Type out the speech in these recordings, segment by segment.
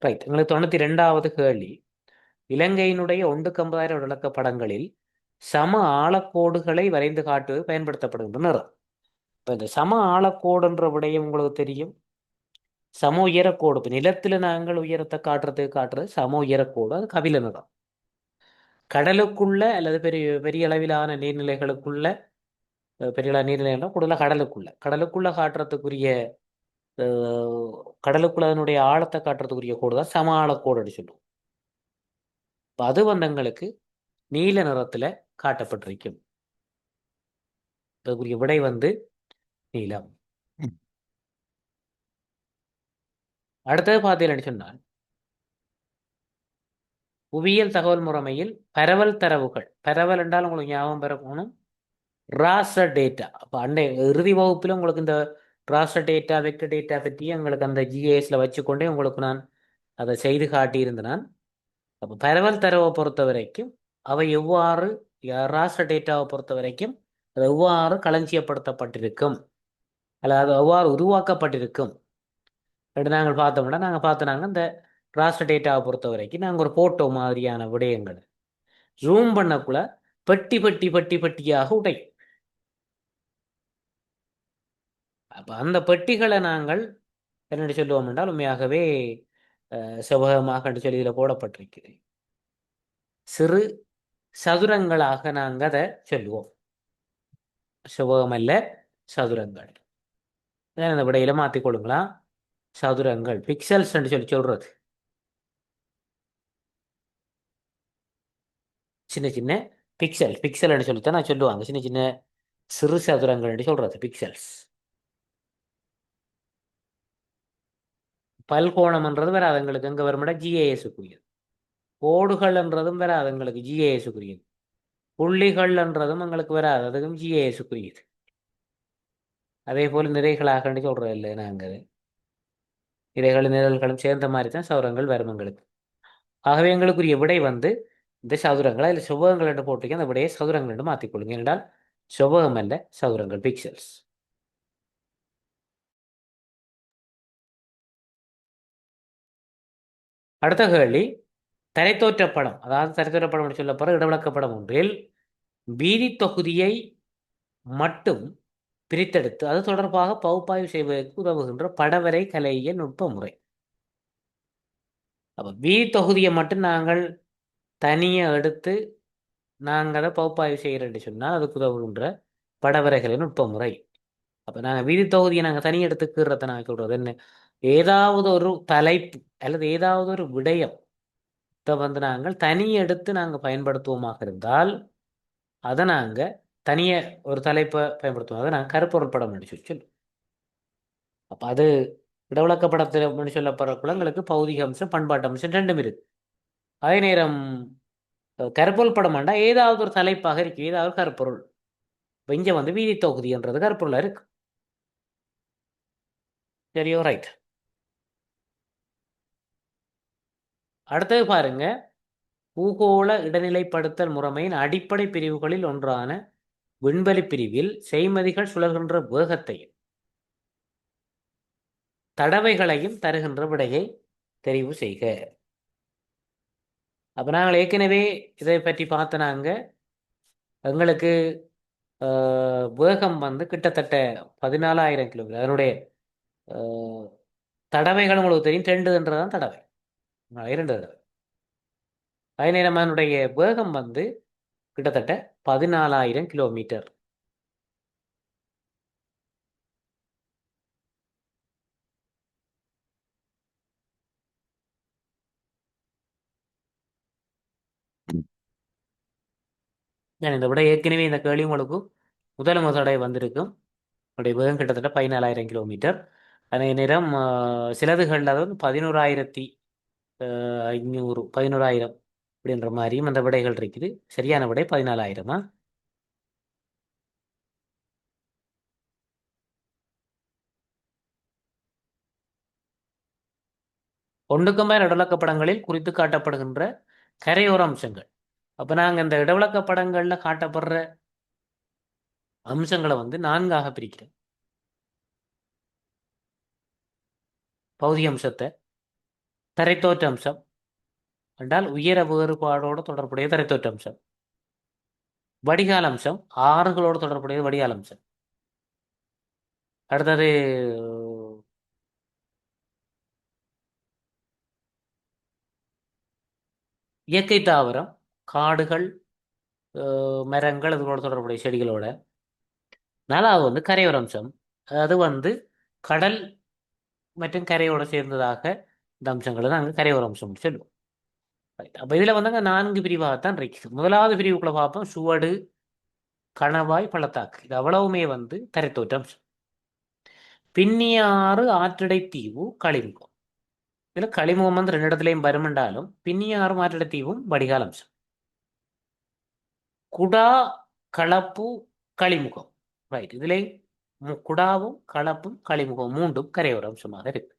Right. உங்களுக்கு 92வது கேள்வி. இலங்கையினுடைய 1/50,000 விளக்கப்படங்களில் சம ஆழக்கோடுகளை வரைந்து காட்டுவது பயன்படுத்தப்படுகின்ற நிறம். இப்போ இந்த சம ஆழக்கோடுன்ற விடயம் உங்களுக்கு தெரியும். சம உயரக்கோடு, இப்போ நிலத்தில் நாங்கள் உயரத்தை காட்டுறது சம உயரக்கோடு, அது கபில நிறம். கடலுக்குள்ள அல்லது பெரிய பெரிய அளவிலான நீர்நிலைகளுக்குள்ள, பெரிய அளவு நீர்நிலைகள் கூடுதலாக கடலுக்குள்ள காட்டுறதுக்குரிய கடலுக்குள்ள அதனுடைய ஆழத்தை காட்டுறதுக்குரிய கோடு தான் சம ஆழக்கோடுன்னு சொல்லுவோம். இப்போ அது வந்து எங்களுக்கு நீல நிறத்தில் காட்டப்பட்டிருக்கும். அதுக்குரிய விடை வந்து நீலம். அடுத்தது பார்த்தீங்கன்னு சொன்னால், புவியியல் தகவல் முறைமையில் பரவல் தரவுகள், பரவல் என்றால் உங்களுக்கு ஞாபகம் பெறணும் ராஸ்டர் டேட்டா. அப்போ இறுதி வகுப்பில் உங்களுக்கு இந்த ராஸ்டர் டேட்டா, வெக்டர் டேட்டா பற்றி உங்களுக்கு அந்த ஜிஏஎஸ்ல வச்சுக்கொண்டே உங்களுக்கு நான் அதை செய்து காட்டியிருந்தேன். அப்போ பரவல் தரவை பொறுத்த வரைக்கும் அவை எவ்வாறு, ராஸ்டர் டேட்டாவை பொறுத்த வரைக்கும் அது எவ்வாறு களஞ்சியப்படுத்தப்பட்டிருக்கும் அல்லது அது எவ்வாறு உருவாக்கப்பட்டிருக்கும் அப்படி நாங்கள் பார்த்தோம்னா, நாங்கள் இந்த ராஸ்டர் டேட்டாவை பொறுத்த வரைக்கும் நாங்கள் ஒரு போட்டோ மாதிரியான விடயங்கள் ஜூம் பண்ணக்குள்ள பெட்டி பெட்டி பெட்டி பெட்டியாக உடை. அப்போ அந்த பெட்டிகளை நாங்கள் என்ன சொல்லுவோம் என்றால் உண்மையாகவே செவ்வகமாக சொல்லி இதில் போடப்பட்டிருக்கிறது. சிறு சதுரங்களாக நாங்கள் அதை சொல்லுவோம். செவ்வகம் அல்ல, சதுரங்கள். அந்த விடையில மாற்றிக்கொள்ளுங்களா. சதுரங்கள், பிக்சல்ஸ் சொல்லி சொல்றது சின்ன சின்ன பிக்சல் சொல்லித்தான் நான் சொல்லுவாங்க. சின்ன சின்ன சிறு சதுரங்கள் சொல்றது பிக்சல்ஸ். பல்கோணம்ன்றது வராது எங்களுக்கு. எங்கே வரும்டா ஜிஏஎஸ்க்குரியது. கோடுகள்ன்றதும் வராது எங்களுக்கு, ஜிஏஎஸ்க்குரியது. புள்ளிகள்ன்றதும் எங்களுக்கு வராது, அதுக்கும் ஜிஏஎஸ்க்குரியது. அதே போல் நிறைகளாக சொல்றது இல்லை நாங்கள். நிறைகளும் நிழல்களும் சேர்ந்த மாதிரி தான் சதுரங்கள் வரும் எங்களுக்கு. ஆகவே எங்களுக்குரிய விடை வந்து இந்த சதுரங்கள். அதில் செவ்வகங்கள் என்று போட்டிருக்கேன், அந்த விடையை சதுரங்கள் என்று மாற்றிக்கொள்ளுங்க. என்றால் செவ்வகம் அல்ல, சதுரங்கள், பிக்சல்ஸ். அடுத்த கேள்வி. தரைத்தோற்ற படம், அதாவது தரைத்தோற்ற படம் என்று சொல்லப்படுற இடவிளக்கப்படம் ஒன்றில் வீதி தொகுதியை மட்டும் பிரித்தெடுத்து அது தொடர்பாக பகுப்பாய்வு செய்வதற்கு உதவுகின்ற படவரை கலையியல் நுட்ப முறை. அப்போ வீதி தொகுதியை மட்டும் நாங்கள் தனியை எடுத்து நாங்கள் அதை பகுப்பாய்வு செய்கிறேன்னு சொன்னால் அதுக்கு உதவுகின்ற படவரைகளின் நுட்ப முறை. அப்போ நாங்கள் வீதி தொகுதியை நாங்கள் தனி எடுத்துக்கிறத நான் சொல்கிறது என்ன, ஏதாவது ஒரு தலைப்பு அல்லது ஏதாவது ஒரு விடயம் வந்து நாங்கள் தனி எடுத்து நாங்கள் பயன்படுத்துவோமாக இருந்தால் அதை நாங்கள் தனிய ஒரு தலைப்பை பயன்படுத்துவோம். அதை நாங்கள் கருப்பொருள் படம் என்று சொல்லுவோம். அப்போ அது இடவிளக்கப்படத்தில் சொல்லப்படுற குளங்களுக்கு பௌதிக அம்சம், பண்பாட்டு அம்சம் ரெண்டும் இருக்கு. அதே நேரம் கருப்பொருள் படம் வேண்டாம், ஏதாவது ஒரு தலைப்பாக இருக்கு, ஏதாவது கருப்பொருள். இங்கே வந்து வீதி தொகுதின்றது கருப்பொருளாக இருக்கு. சரியோ, ரைட். அடுத்தது பாருங்க. பூகோள இடநிலைப்படுத்தல் முறைமையின் அடிப்படை பிரிவுகளில் ஒன்றான விண்வெளி பிரிவில் செய்மதிகள் சுழல்கின்ற வேகத்தையும் தடவைகளையும் தருகின்ற விடையை தெரிவு செய்க. அப்போ நாங்கள் ஏற்கனவே இதை பற்றி பார்த்தனாங்க. எங்களுக்கு வேகம் வந்து கிட்டத்தட்ட 14,000 கிலோமீட்டர். அதனுடைய தடவைகள் உங்களுக்கு தெரியும், 2 தடவை, 2 தடவை. அதே நேரம் அதனுடைய வேகம் வந்து கிட்டத்தட்ட 14,000 கிலோமீட்டர். நான் இந்த விட ஏற்கனவே இந்த கேள்வி உங்களுக்கு முதல் தடவை வந்திருக்கும். உங்களுடைய வேகம் கிட்டத்தட்ட 14,000 கிலோமீட்டர். அதே நேரம் சிலதுகளில் அதாவது 11,500, 11,000 அப்படின்ற மாதிரியும் அந்த விடைகள் இருக்குது. சரியான விடை 14,000. ஒன்றுக்கும் மேல் இடவிளக்கப்படங்களில் குறித்து காட்டப்படுகின்ற கரையோர அம்சங்கள். அப்போ நாங்கள் இந்த இடவிளக்கப்படங்களில் காட்டப்படுற அம்சங்களை வந்து 4ஆக பிரிக்கிறோம். பௌதிக அம்சத்தை தரைத்தோற்ற அம்சம் என்றால் உயர வேறுபாடோடு தொடர்புடைய தரைத்தோற்ற அம்சம். வடிகால் அம்சம் ஆறுகளோடு தொடர்புடைய வடிகால் அம்சம். அடுத்தது இயற்கை தாவரம், காடுகள், மரங்கள், அதுகளோட தொடர்புடைய செடிகளோட. நாலாவது வந்து கரையோர அம்சம். அது வந்து கடல் மற்றும் கரையோட சேர்ந்ததாக இந்த அம்சங்களை நாங்கள் கரையோர அம்சம் சொல்லுவோம். ரைட். அப்போ இதில் வந்து அங்கே 4 பிரிவாகத்தான் இருக்குது. முதலாவது பிரிவுக்குள்ள பார்ப்போம் சுவடு, கணவாய், பள்ளத்தாக்கு. இது அவ்வளவுமே வந்து தரைத்தோற்ற அம்சம். பின்னிய ஆறு, ஆற்றடை தீவு, களிமுகம். இதில் களிமுகம் வந்து 2 இடத்துலையும் வருமென்றாலும் பின்னிய ஆறும் ஆற்றடை தீவும் வடிகால் அம்சம். குடா, களப்பு, களிமுகம். ரைட். இதிலே குடாவும் களப்பும் களிமுகம் மூன்றும் கரையோர அம்சமாக இருக்கு.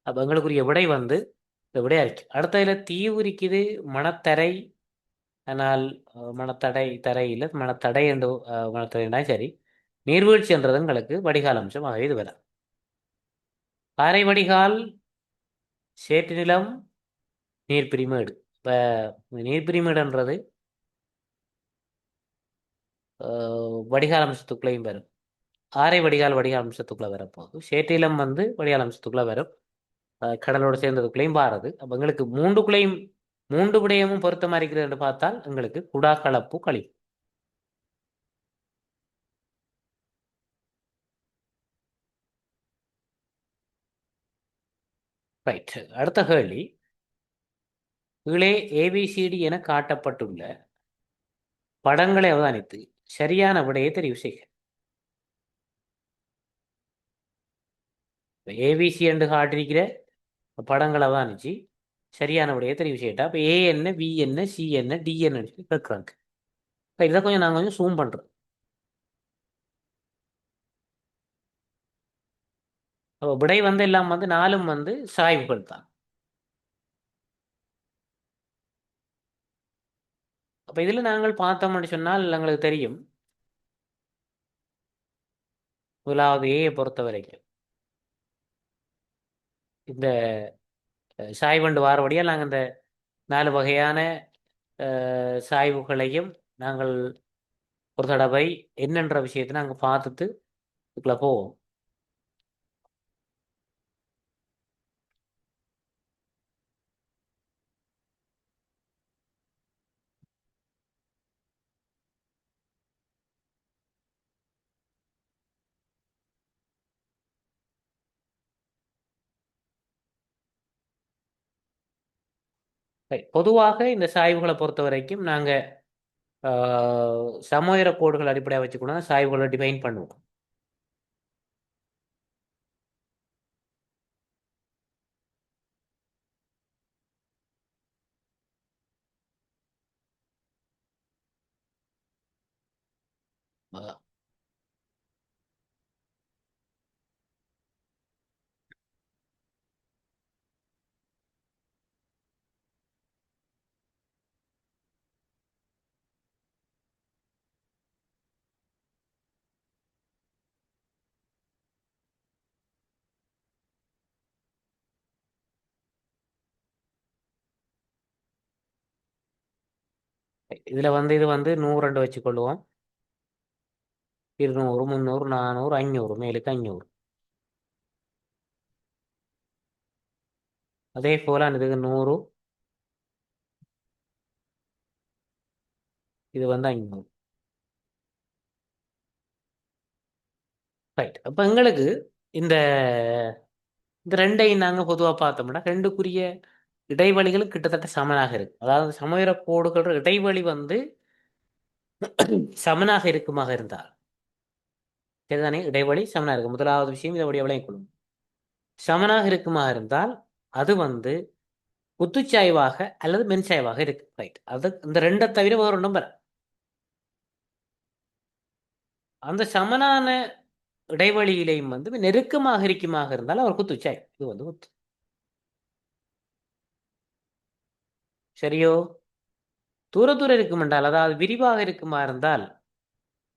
அப்போ எங்களுக்குரிய விடை வந்து இந்த விடையா இருக்கு. அடுத்த இதில் தீவு இருக்குது, மணத்தரை. ஆனால் மணத்தடை தரை இல்லை, மணத்தடை என்று மணத்தடைனா சரி. நீர்வீழ்ச்சி என்றது எங்களுக்கு வடிகால் அம்சம். ஆகவே இது வரும். பாறை வடிகால், சேற்று நிலம், நீர்ப்பிரிமேடு. இப்போ நீர்ப்பிரிமேடுன்றது வடிகால் அம்சத்துக்குள்ளேயும் வரும். ஆரை வடிகால் வடிகால் அம்சத்துக்குள்ள வரப்போகுது. சேற்றிலம் வந்து வடிகால் அம்சத்துக்குள்ள வரும். கடலோடு சேர்ந்ததுக்குள்ளேயும் பாருது. அப்போ எங்களுக்கு மூன்றுக்குள்ளேயும் மூன்று விடயமும் பொருத்தமாக இருக்கிறது என்று பார்த்தால் எங்களுக்கு குடா, கலப்பு, களி. ரைட். அடுத்த கேள்வி. கீழே ஏபிசிடி என காட்டப்பட்டுள்ள படங்களை அவதானித்து சரியான விடையை தெரிவு செய்க. ஏபிசி என்று காட்டிருக்கிற படங்களை அவதானிச்சு சரியான விடையை தெரிவு செய்யட்டா. இப்போ ஏ என்ன, வி என்ன, சி என்ன, டி என்ன கேட்குறாங்க. இதை கொஞ்சம் நாங்கள் கொஞ்சம் ஜூம் பண்ணுறோம். அப்போ விடை வந்து எல்லாம் வந்து 4ம் வந்து சாய்வுகள் தான். அப்போ இதில் நாங்கள் பார்த்தோம்னு சொன்னால் எங்களுக்கு தெரியும். முதலாவது ஏயை பொறுத்த வரைக்கும் இந்த சாய்வண்டு வாரபடியால் நாங்கள் இந்த 4 வகையான சாய்வுகளையும் நாங்கள் ஒரு தடவை என்னென்ற விஷயத்தை நாங்கள் பார்த்துட்டு இதுக்குள்ள போவோம். பொதுவாக இந்த சாய்வுகளை பொறுத்த வரைக்கும் நாங்கள் சமோயர கோடுகள் அடிப்படையாக வச்சுக்கூட சாய்வுகளை டிஃபைன் பண்ணுவோம். அஹ் இதுல வந்து இது வந்து 100 வச்சுக்கொள்வோம். 200, 300, 400, 500, மேலுக்கு 500. அதே போல இதுக்கு 100, இது வந்து 500. ரைட். அப்போ எங்களுக்கு இந்த இந்த ரெண்டையும் நாங்கள் பொதுவாக பார்த்தோம்னா ரெண்டுக்குரிய இடைவெளிகளும் கிட்டத்தட்ட சமனாக இருக்கு. அதாவது சமவெளி கோடுகள் இடைவெளி வந்து சமனாக இருக்குமாக இருந்தால் சரிதானே. இடைவெளி சமனாக இருக்கு. முதலாவது விஷயம் இதை விளையும் கொள்ளும். சமனாக இருக்குமாக இருந்தால் அது வந்து குத்துச்சாய்வாக அல்லது மென்சாய்வாக இருக்கு. ரைட். அது இந்த ரெண்டை தவிர வேறு ஒன்றும் வர. அந்த சமனான இடைவெளியிலையும் வந்து நெருக்கமாக இருக்குமாக இருந்தால் அவர் குத்துச்சாய். இது வந்து குத்து. சரியோ. தூர தூரம் இருக்கும் என்றால் அதாவது விரிவாக இருக்குமா இருந்தால்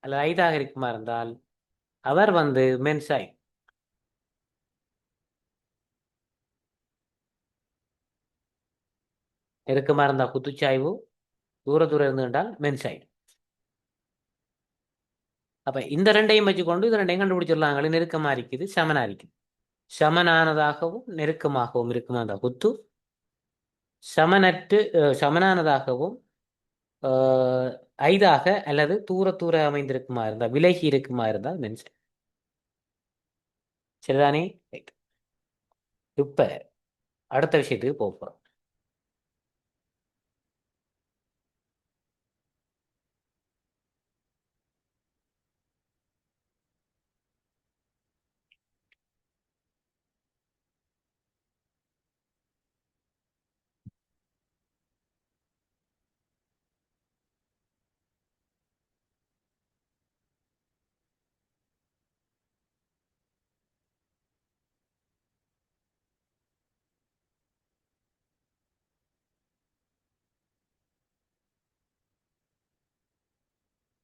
அல்லது ஐதாக இருக்குமா இருந்தால் அவர் வந்து மென்சாய். நெருக்கமா இருந்தா குத்துச்சாய்வு, தூர தூரம் இருந்துட்டால் மென்சாய்வு. அப்ப இந்த ரெண்டையும் வச்சுக்கொண்டு இது ரெண்டையும் கண்டுபிடிச்சிடலாங்களே. நெருக்கமா இருக்குது, சமனா இருக்குது. சமனானதாகவும் நெருக்கமாகவும் இருக்குமா அந்த குத்து. சமனற்று சமனானதாகவும் அஹ், ஐதாக அல்லது தூர தூர அமைந்திருக்குமா இருந்தா, விலகி இருக்குமா இருந்தால் மென்சாய். சரிதானே? ரைட். இப்ப அடுத்த விஷயத்துக்கு போக போறோம்.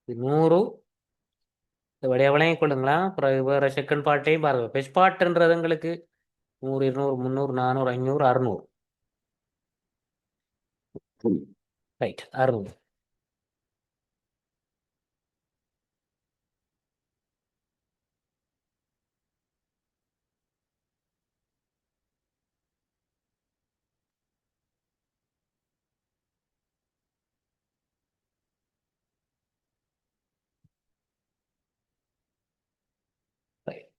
இது 100. இந்த வழியா விளங்கிக் கொள்ளுங்களா. அப்புறம் வேற செகண்ட் பார்ட்டையும் பாருங்க. பெஸ்ட் பார்ட்ன்றது எங்களுக்கு 100, 200, 300, 400, 500, 600. ரைட், 600. ரைட்.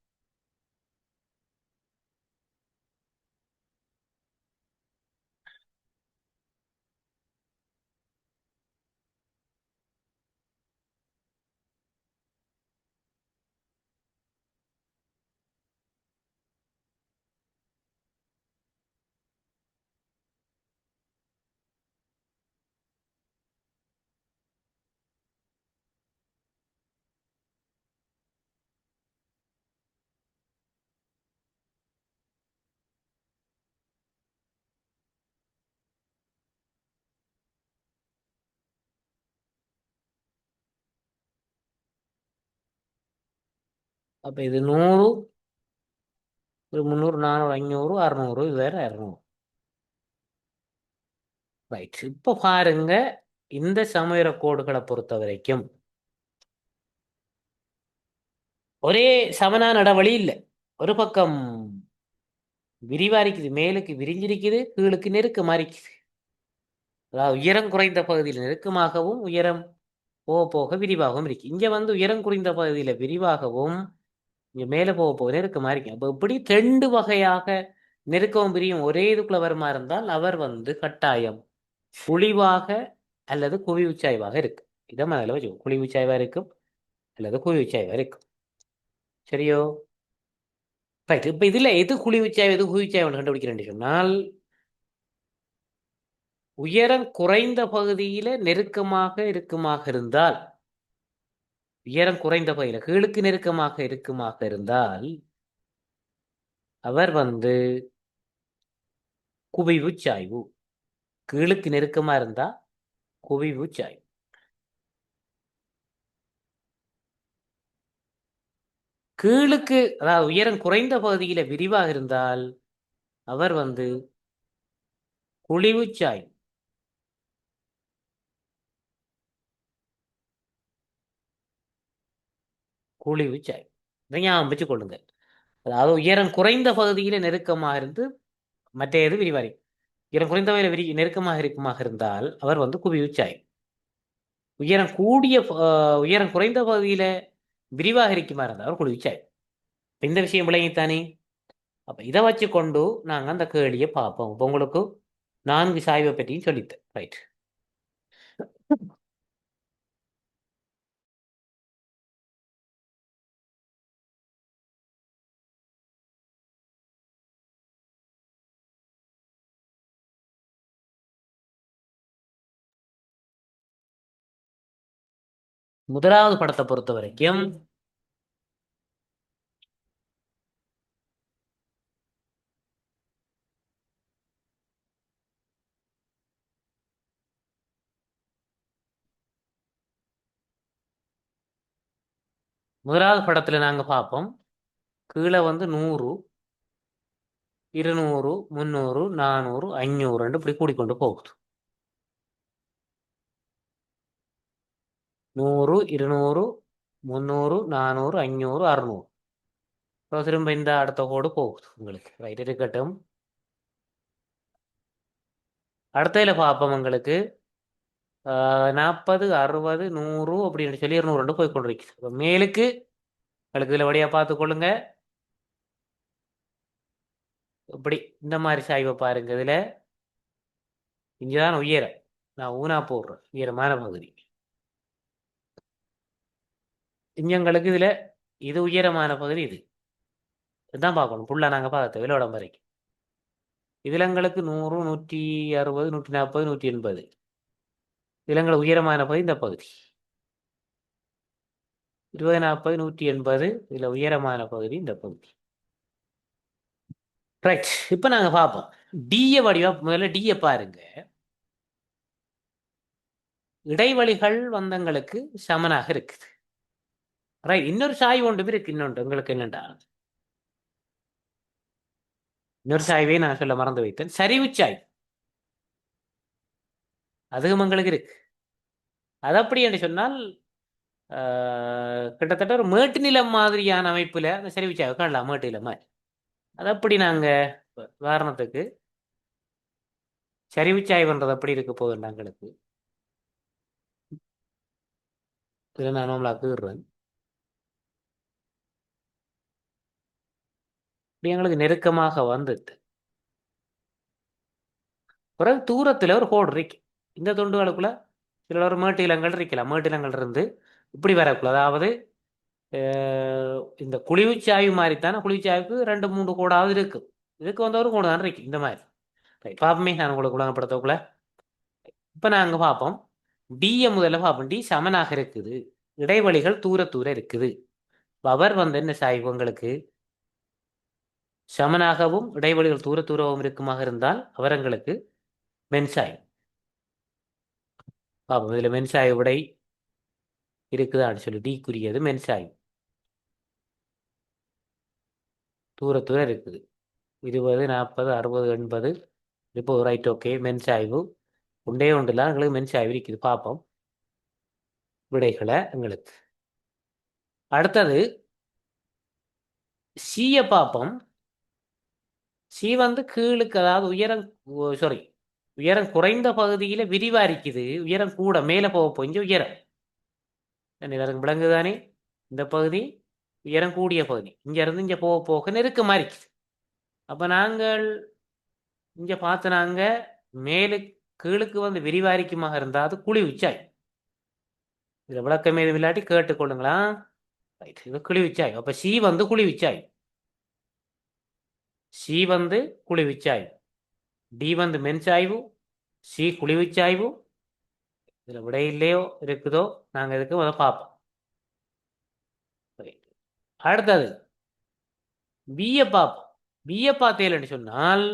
அப்ப இது 100, ஒரு 300, 400, 500, 600, இது வேற 200. ரைட். இப்ப பாருங்க, இந்த சமயற கோடுகளை பொறுத்த வரைக்கும் ஒரே சமனான இடைவெளி இல்லை. ஒரு பக்கம் விரிவா இருக்குது, மேலுக்கு விரிஞ்சிருக்குது, கீழுக்கு நெருக்கமா இருக்குது. அதாவது உயரம் குறைந்த பகுதியில் நெருக்கமாகவும், உயரம் போக போக விரிவாகவும் இருக்கு. இங்க வந்து உயரம் குறைந்த பகுதியில விரிவாகவும், இங்க மேல போக போக நெருக்கமா இருக்கு. அப்ப இப்படி ரெண்டு வகையாக நெருக்கவும் பிரியும் ஒரே இதுக்குள்ள வருமா இருந்தால் அவர் வந்து கட்டாயம் குழிவாக அல்லது குவிவு சாய்வாக இருக்கு. இதை மனதில் வச்சு, குழிவு சாய்வா இருக்கும் அல்லது குவிவு சாய்வா இருக்கும். சரியோ? ரைட். இப்ப இதுல எது குழிவு சாய்வு எது குவிவு சாய்வு கண்டுபிடிக்கிறேன் சொன்னால், உயரம் குறைந்த பகுதியில நெருக்கமாக இருக்குமாக இருந்தால், உயரம் குறைந்த பகுதியில கீழுக்கு நெருக்கமாக இருக்குமாக இருந்தால் அவர் வந்து குவிவு சாய்வு. கீழுக்கு நெருக்கமா இருந்தா குவிவு சாய்வு. கீழுக்கு அதாவது உயரம் குறைந்த பகுதியில விரிவாக இருந்தால் அவர் வந்து குழிவு சாய்வு. குழிவு சாய்வு. இதை ஞாபகம் வச்சுக் கொள்ளுங்க. அதாவது உயரம் குறைந்த பகுதியில நெருக்கமாக இருந்து மற்ற எது விரிவாரி. உயரம் குறைந்த பகுதியில நெருக்கமாக இருக்குமாக இருந்தால் அவர் வந்து குவிவு சாய்வு. உயரம் கூடிய உயரம் குறைந்த பகுதியில விரிவாக இருக்குமா இருந்தால் அவர் குழிவு சாய்வு. இந்த விஷயம் விளங்கித்தானே? அப்ப இதை வச்சு கொண்டு நாங்க அந்த கேள்வியை பார்ப்போம். இப்ப உங்களுக்கு 4 சாய்வை பற்றியும் சொல்லித்தேன். ரைட். முதலாவது படத்தை பொறுத்த வரைக்கும் முதலாவது படத்துல நாங்க பார்ப்போம். கீழே வந்து 100, 200, 300, 400, 500 இப்படி கூடிக்கொண்டு போகுது. 100, 200, 300, 400, 500, 600. அப்புறம் திரும்ப இந்த அடுத்த கோடு போகுது உங்களுக்கு. ரைட் இருக்கட்டும். அடுத்ததுல பார்ப்போம் உங்களுக்கு 40, 60, 100 அப்படின்னு சொல்லி 202 போய் கொண்டிருக்கு. அப்ப மேலுக்கு உங்களுக்கு இதில் வழியாக பார்த்துக்கொள்ளுங்க. இப்படி இந்த மாதிரி சாய்வை பாருங்க. இதுல இங்கதான் உயரம். நான் ஊனா போடுறேன் உயரமான பகுதி. இங்கங்களுக்கு இதுல இது உயரமான பகுதி. இதுதான் பார்க்கணும். ஃபுல்லா நாங்க பார்த்த விலோடம் வரைக்கும். இதுல எங்களுக்கு 100, 160, 140, 180. இதுல எங்களுக்கு உயரமான பகுதி இந்த பகுதி 20, 40, 180. இதுல உயரமான பகுதி இந்த பகுதி. ரைட். இப்ப நாங்க பார்ப்போம். டிய வடிவா முதல்ல டிய பாருங்க. இடைவெளிகள் வந்தங்களுக்கு சமனாக இருக்குது. ரைட். இன்னொரு சாய்வு ஒன்று இருக்கு. இன்னொன்று உங்களுக்கு என்னண்டா, இன்னொரு சாய்வை நான் சொல்ல மறந்து வைத்தேன். சரிவு சாய்வு அதுவும் உங்களுக்கு இருக்கு. அது அப்படி என்று சொன்னால் கிட்டத்தட்ட ஒரு மேட்டு நிலம் மாதிரியான அமைப்புல அந்த சரிவு சாய்வு காணலாம். மேட்டு நிலம் மாதிரி. அது அப்படி நாங்க உதாரணத்துக்கு சரிவு சாய்வுன்றது அப்படி இருக்க போகுது எங்களுக்கு. இதில் நான் நம்மளாக்குறேன். இப்படி எங்களுக்கு நெருக்கமாக வந்துட்டு பிறகு தூரத்துல ஒரு கோடு இருக்கு. இந்த தொண்டுகளுக்குள்ள சில ஒரு மேட்டு இலங்கள் இருக்கலாம். மேட்டு இலங்கள் இருந்து இப்படி வரக்குள்ள, அதாவது இந்த குழிவுச்சாய்வு மாதிரித்தானே. குழிவுச்சாய்வுக்கு 2, 3 கோடாவது இருக்கு. இதுக்கு வந்து ஒரு கோடு தான் இருக்கு இந்த மாதிரி. பாப்பமே நான் உங்களுக்கு உலகப்படுத்தக்குள்ள. இப்ப நாங்க பார்ப்போம். டிய முதல்ல பார்ப்போம். டி சமனாக இருக்குது. இடைவெளிகள் தூர தூர இருக்குது. அவர் வந்து என்ன சாய்வு உங்களுக்கு சமனாகவும் இடைவெளிகள் தூர தூரவும் இருக்குமாக இருந்தால் அவர்களுக்கு மென்சாய்வு. பார்ப்போம். இதுல மென்சாய்வு விடை இருக்குதான்னு சொல்லி டீக்குரியது மென்சாய்வு. தூர தூர இருக்குது. 20, 40, 60, 80. இப்போ ரைட். ஓகே. மென்சாய்வு உண்டே உண்டுல எங்களுக்கு மென்சாய்வு இருக்குது. பார்ப்போம் விடைகளை எங்களுக்கு. அடுத்தது சிய பார்ப்போம். சி வந்து கீழுக்கு, அதாவது உயரம், சாரி, உயரம் குறைந்த பகுதியில விரிவா இருக்குது. உயரம் கூட மேல போக போய் உயரம் எல்லாருக்கும் விளங்குதானே. இந்த பகுதி உயரம் கூடிய பகுதி. இங்க இருந்து இங்க போக போக நெருக்கமா இருக்குது. அப்ப நாங்கள் இங்க பார்த்து நாங்க மேலு கீழுக்கு வந்து விரிவாரிக்குமாக இருந்தா அது குழி உச்சாய். இதுல விளக்கம் ஏதும் இல்லாட்டி கேட்டுக்கொள்ளுங்களா. இது குழி உச்சாய். அப்ப சி வந்து குழி உச்சாய். சி வந்து குழி உச்சாய். டி வந்து மென்சாய்வு. சி குழி உச்சாய்வு. இதுல விடையில்லையோ இருக்குதோ நாங்க இதுக்கு முதல்ல பார்ப்போம். அடுத்தது பிஏ பார்ப்போம். பிஏ பார்த்தேன்னு சொன்னால்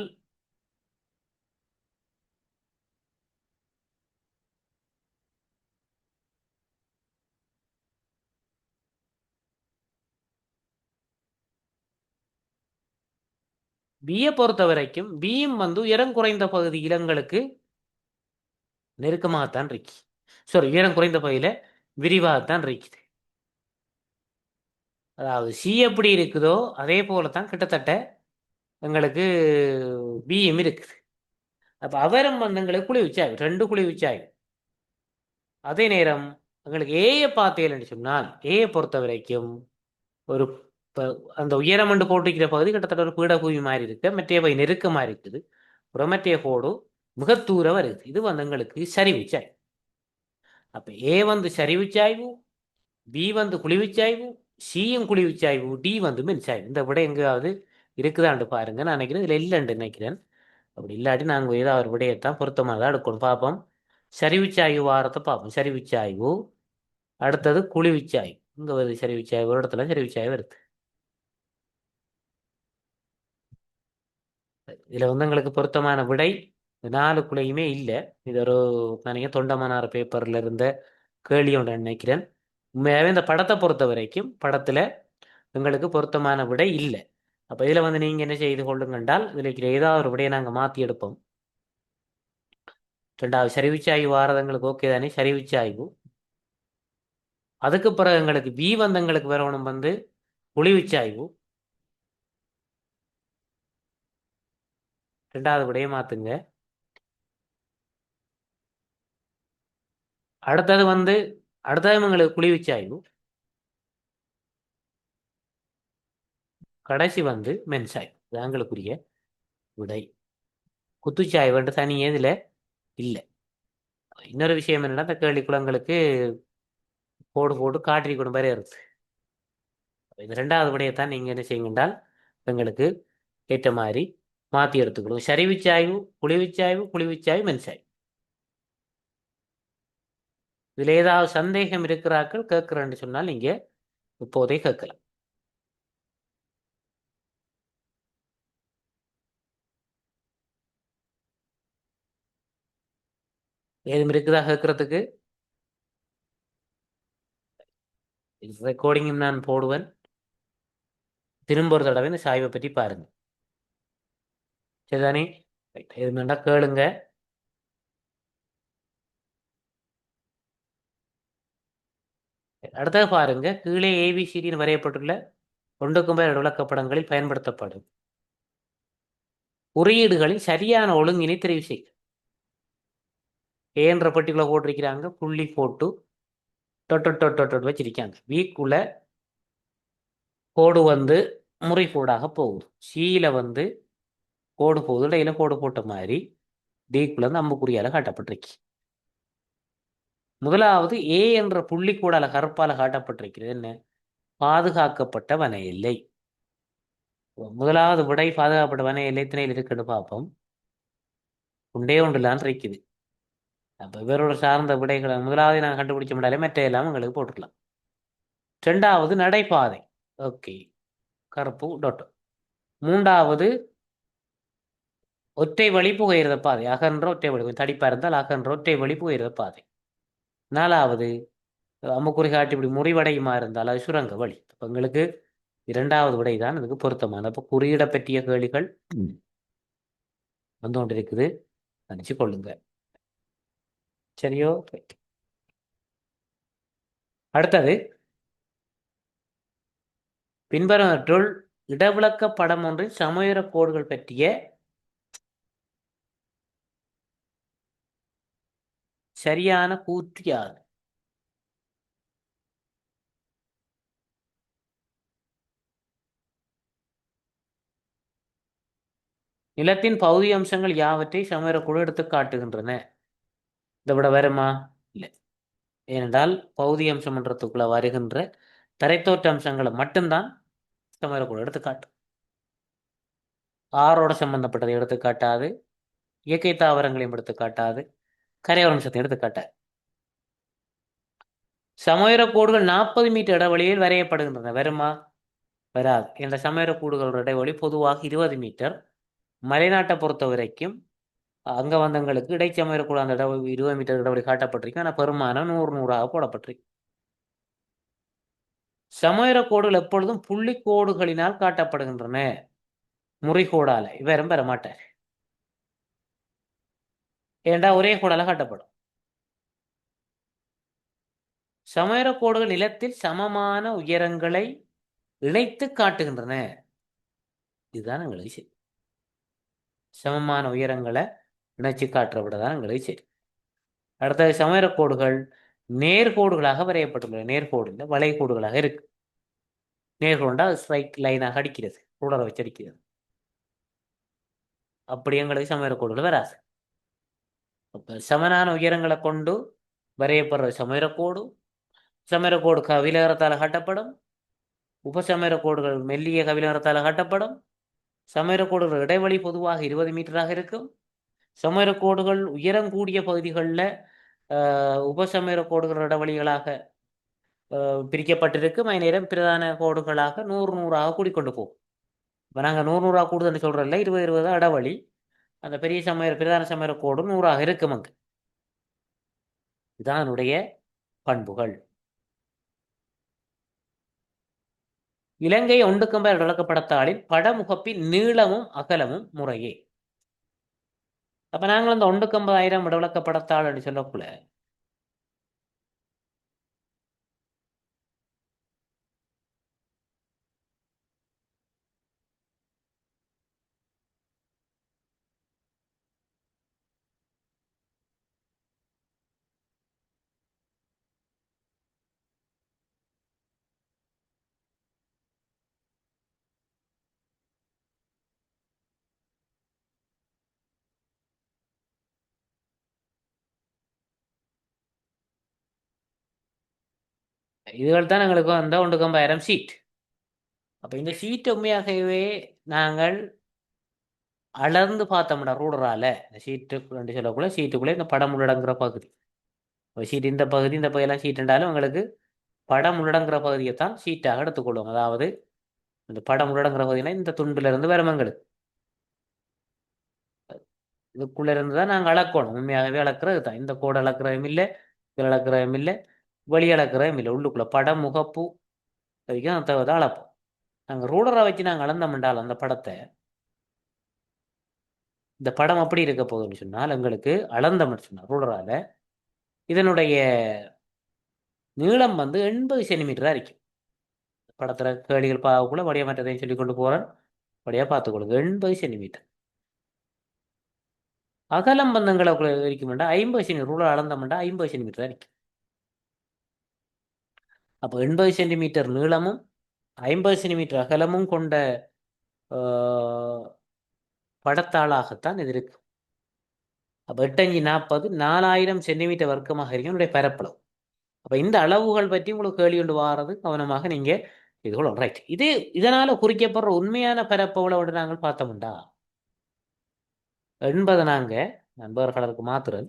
பிஏ பொறுத்த வரைக்கும் பியும் வந்து உயரம் குறைந்த பகுதி இளங்களுக்கு நெருக்கமாகத்தான் இருக்கு. சாரி, உயரம் குறைந்த பகுதியில விரிவாகத்தான் இருக்குது. அதாவது சி எப்படி இருக்குதோ அதே போலத்தான் கிட்டத்தட்ட எங்களுக்கு பிஎம் இருக்குது. அப்ப அவரம் வந்து எங்களுக்கு குழி வச்சாய், 2 குழி வச்சாய். அதே நேரம் எங்களுக்கு ஏயை பார்த்தேன்னு சொன்னால் ஏயை பொறுத்த வரைக்கும் ஒரு அந்த உயரம் என்று போட்டிருக்கிற பகுதி கிட்டத்தட்ட ஒரு பீடபூமி மாதிரி இருக்கு. மற்ற பகுதி நெருக்கமா இருக்குது. புறமற்றைய கோடு முகத்தூர வருது. இது வந்து எங்களுக்கு சரிவுச்சாய். அப்ப ஏ வந்து சரிவுச்சாய்வு, பி வந்து குழிவுச்சாய்வு, சியும் குழிவுச்சாய்வு, டி வந்து மென்சாய்வு. இந்த விட எங்காவது இருக்குதான்னு பாருங்க. நான் நினைக்கிறேன் இதுல இல்லைன்னு நினைக்கிறேன். அப்படி இல்லாட்டி நாங்கள் ஏதாவது ஒரு விடையத்தான் பொருத்தமானதாக எடுக்கணும். பார்ப்போம். சரிவுச்சாய்வு வாரத்தை பார்ப்போம். சரிவுச்சாய்வு. அடுத்தது குழிவுச்சாய்வு. இங்க வருது சரிவுச்சாய்வு. ஒரு இடத்துல சரிவுச்சாய்வு வருது. இதுல வந்து எங்களுக்கு பொருத்தமான விடை 4 குழையுமே இல்லை. இது ஒரு நினைக்கிறேன் தொண்டமானார் பேப்பர்ல இருந்த கேள்வி ஒன்று நினைக்கிறேன். உண்மையாகவே இந்த படத்தை பொறுத்த வரைக்கும் படத்துல எங்களுக்கு பொருத்தமான விடை இல்லை. அப்ப இதுல வந்து நீங்க என்ன செய்து கொள்ளுங்க என்றால் இதுல இருக்கிற ஏதாவது ஒரு விடையை நாங்க மாத்தி எடுப்போம். 2வது சரிவுச்சாய்வு வாரதங்களுக்கு ஓகே தானே. சரிவுச்சாய்வு அதுக்கு பிறகு எங்களுக்கு வந்து எங்களுக்கு வரணும் வந்து குழிவுச்சாய்வு. ரெண்டாவது விடையை மாத்துங்க. அடுத்தது வந்து அடுத்தது எங்களுக்கு குழிவுச்சாய்வு. கடைசி வந்து மென்சாய்வு. இது எங்களுக்குரிய விடை. குத்துச்சாய்வுன்ட்டு தனியே இதுல இல்லை. இன்னொரு விஷயம் என்னன்னா, இந்த கேள்வி குளங்களுக்கு போடு போட்டு காற்றி கொண்டு மாதிரி இருக்கு. இந்த ரெண்டாவது விடையைத்தான் நீங்க என்ன செய்யுங்க என்றால் எங்களுக்கு ஏற்ற மாதிரி மாற்றி எடுத்துக்கணும். சரிவுச்சாய்வு, குழிவுச்சாய்வு, குழிவுச்சாய்வு, மென்சாய்வு. இதுல ஏதாவது சந்தேகம் இருக்கிறார்கள் கேட்கிறேன்னு சொன்னால் நீங்க இப்போதே கேட்கலாம். ஏதும் இருக்குதா கேட்கறதுக்கு? ரெக்கார்டிங்கும் நான் போடுவேன். திரும்ப ஒரு தடவை இந்த சாய்வை பற்றி பாருங்க. சரிதானே? எது வேண்டா கேளுங்க. அடுத்தது பாருங்க, கீழே ஏபிசிடின்னு வரையப்பட்டுள்ள ஒன்றுக்கும் மேல் விளக்கப்படங்களில் பயன்படுத்தப்படும் குறியீடுகளில் சரியான ஒழுங்கினை தெரிவு செய்யும். ஏன்ற பட்டிக்குள்ள போட்டிருக்கிறாங்க, புள்ளி போட்டு டொட்டு வச்சிருக்காங்க. வீக்குள்ள கோடு வந்து முறை கோடாக போகுது. சீல வந்து கோடு போகுது, இடையில கோடு போட்ட மாதிரி டீக்குள்ள இருந்து அம்புக்குறியால காட்டப்பட்டிருக்கு. முதலாவது ஏ என்ற புள்ளி கூடால கருப்பால காட்டப்பட்டிருக்கிறது என்ன? பாதுகாக்கப்பட்ட வன எல்லை. முதலாவது விடை பாதுகாக்கப்பட்ட வன எல்லை திணையில் இருக்குன்னு பார்ப்போம். உண்டே ஒன்றுலான் இருக்குது. அப்ப இவரோட சார்ந்த விடைகளை முதலாவது நான் கண்டுபிடிச்ச முடியாலே மற்ற எல்லாம் உங்களுக்கு போட்டுக்கலாம். ரெண்டாவது நடைபாதை. ஓகே, கருப்பு டொட்டு. மூன்றாவது ஒற்றை வழி புகையிரத பாதை. அகன்ற ஒற்றை வழி, தடிப்பா இருந்தால் அகன்ற ஒற்றை வழி புகையிரத பாதை. நாலாவது அம்புக்குறி காட்டி இப்படி முறிவடையுமா இருந்தால் அது சுரங்க வழி. அப்ப எங்களுக்கு இரண்டாவது விடை தான் இதுக்கு பொருத்தமானது. அப்போ குறியிட பற்றிய கேள்விகள் வந்து கொண்டிருக்குது, நினைச்சு கொள்ளுங்க. சரியோ? அடுத்தது பின்வருவற்றுள் இடவிளக்க படம் ஒன்றில் சமயுர கோடுகள் பற்றிய சரியான கூற்று யாது? நிலத்தின் பகுதி அம்சங்கள் யாவற்றை சமயுர கோடு எடுத்து காட்டுகின்றன. இதை விட வருமா? இல்லை. ஏனென்றால் பகுதி அம்சம்ன்றதுக்குள்ள வருகின்ற தரைத்தோற்ற அம்சங்களை மட்டும்தான் சமயுர கோடு எடுத்துக்காட்டு. ஆறோட சம்பந்தப்பட்டதை எடுத்துக்காட்டாது, இயற்கை தாவரங்களையும் எடுத்துக்காட்டாது, கரையோர அம்சத்தை எடுத்துக்காட்டாது. சமயுர கோடுகள் 40 மீட்டர் இடைவெளியில் வரையப்படுகின்றன. வருமா? வராது. என்ற சமயுர கோடுகளோட இடைவெளி பொதுவாக 20 மீட்டர். மலைநாட்டை பொறுத்த வரைக்கும் அங்க வந்தவங்களுக்கு இடைச்சமயுர கோடு அந்த 20 மீட்டர் இடைவெளி காட்டப்பட்டிருக்கு. ஆனால் பெருமானம் 100 போடப்பட்டிருக்கு. சமயுர கோடுகள் எப்பொழுதும் புள்ளி கோடுகளினால் காட்டப்படுகின்றன, முறிகோடால. இவரும் பெற மாட்டார். ஏண்டா ஒரே கோடால காட்டப்படும். சமயுர கோடுகள் நிலத்தில் சமமான உயரங்களை இணைத்து காட்டுகின்றன. இதுதான் எங்களுக்கு சரி. சமமான உயரங்களை இணைச்சு காட்டுற விட தான் எங்களுக்கு சரி. அடுத்தது சமயுர கோடுகள் நேர்கோடுகளாக வரையப்பட்டுள்ளன. நேர்கோடு இல்லை, வளைகோடுகளாக இருக்கு. நேர்கோண்டா ஸ்ட்ரைக் லைனாக அடிக்கிறது, ரூலரை வச்சு அடிக்கிறது. அப்படி எங்களுக்கு சமயுர கோடுகள் வராது. சமனான உயரங்களை கொண்டு வரையப்படுற சமயுர கோடு, சமயுர கோடு கவிலகரத்தால் காட்டப்படும். உபசமயுர கோடுகள் மெல்லிய கவிலகரத்தால் காட்டப்படும். சமயுர கோடுகள் இடைவெளி பொதுவாக 20 மீட்டராக இருக்கும். சமயுர கோடுகள் உயரம் கூடிய பகுதிகளில் உபசமயுர கோடுகள் இடைவெளிகளாக பிரிக்கப்பட்டிருக்கு. நேரம் பிரதான கோடுகளாக 100 கூடிக்கொண்டு போகும். இப்போ நாங்கள் 100 கூடுதல் சொல்கிறோம்ல, 20 இடைவெளி. அந்த பெரிய சமயர் பிரதான சமயர கோடு 100 இருக்கும் அங்கு. இதுதான் அதனுடைய பண்புகள். இலங்கை ஒண்டுக்கம்பர் விளக்கப்படத்தாளின் படமுகப்பின் நீளமும் அகலமும் முறையே. அப்ப நாங்கள் அந்த 150,000 விளக்கப்படத்தாள் சொல்லக்குள்ள இதுகள் தான் எங்களுக்கு வந்த 1,5000 ஷீட். அப்போ இந்த ஷீட் உண்மையாகவே நாங்கள் அளந்து பார்த்தோம்னா ரூடரால இந்த ஷீட்டு சொல்லக்குள்ள ஷீட்டுக்குள்ளே இந்த படம் உள்ளடங்குற பகுதி ஷீட் இந்த பகுதியெல்லாம் ஷீட் என்றாலும் உங்களுக்கு படம் உள்ளடங்குற பகுதியை தான் ஷீட்டாக எடுத்துக்கொள்ளும். அதாவது இந்த படம் உள்ளடங்குற பகுதினா இந்த துண்டுல இருந்து வரமங்களுக்கு இதுக்குள்ள இருந்து தான் நாங்கள் அளக்கணும். உண்மையாகவே அளக்கிறது தான். இந்த கோடு அளக்கிறதும் இல்லை, இதில் அளக்கிறதும் இல்லை, வெளி அளக்கிறதும் இல்லை. உள்ளுக்குள்ள படம் முகப்பு வரைக்கும் அந்த தான் அளப்போம். நாங்கள் ரூலரை வச்சு நாங்கள் அளந்தோம்ண்டால் அந்த படத்தை இந்த படம் அப்படி இருக்க போகுதுன்னு சொன்னால் எங்களுக்கு அளந்தோம்னு சொன்னால் ரூலரால இதனுடைய நீளம் வந்து 80 சென்டிமீட்டராக இருக்கும். படத்தில் கேளிகள் பார்க்கக்குள்ள வடிவ மாற்றத்தையும் சொல்லி கொண்டு போகிறேன். வடியாக பார்த்துக்கொள்ளுங்க. 80 சென்டிமீட்டர் அகலம் பந்தங்களை இருக்குமெண்டா 50 சென்டிமீட்டர் ரூலர் அளந்தோம்னா 50 சென்டிமீட்டராக இருக்கும். அப்போ 80 சென்டிமீட்டர் நீளமும் 50 சென்டிமீட்டர் அகலமும் கொண்ட படத்தாளாகத்தான் இது இருக்கு. அப்போ 8×5=40 4000 சென்டிமீட்டர் வர்க்கமாக இருக்கும் என்னுடைய பரப்பளவு. அப்போ இந்த அளவுகள் பற்றி உங்களுக்கு கேள்வி கொண்டு வாரது கவனமாக நீங்க இதுகளும் ரைட். இதனால குறிக்கப்படுற உண்மையான பரப்பளவோடு நாங்கள் பார்த்தோம்டா 80 நண்பர்களுக்கு மாத்திரம்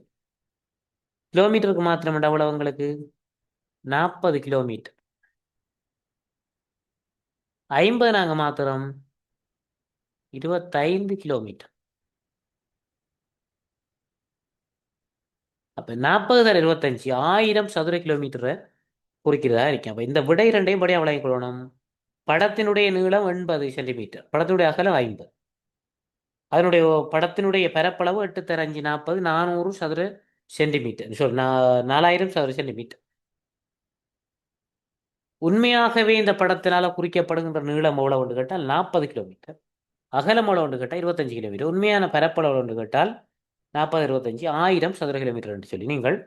கிலோமீட்டருக்கு மாத்திரம் அவ்வளவு உங்களுக்கு 40 கிலோமீட்டர். 50 மாத்திரம் 25 கிலோமீட்டர். அப்போ 40 × 25 1000 சதுர கிலோமீட்டரை குறிக்கிறதா இருக்கும். அப்போ இந்த விடை ரெண்டையும் படி விளங்கிக் கொள்ளணும். படத்தினுடைய நீளம் 80 சென்டிமீட்டர், படத்தினுடைய அகலம் 50, அதனுடைய படத்தினுடைய பரப்பளவு 8×5=40 400 சதுர சென்டிமீட்டர். 4000 சதுர சென்டிமீட்டர். உண்மையாகவே இந்த படத்தினால குறிக்கப்படுகின்ற நீளம் எவ்வளவு ஒன்று கேட்டால் 40 கிலோமீட்டர், அகலம் எவ்வளவு ஒன்று கேட்டால் 25 கிலோமீட்டர். உண்மையான பரப்பளவு ஒன்று கேட்டால் 40 25 1000 சதுர கிலோமீட்டர் என்று சொல்லி நீங்கள்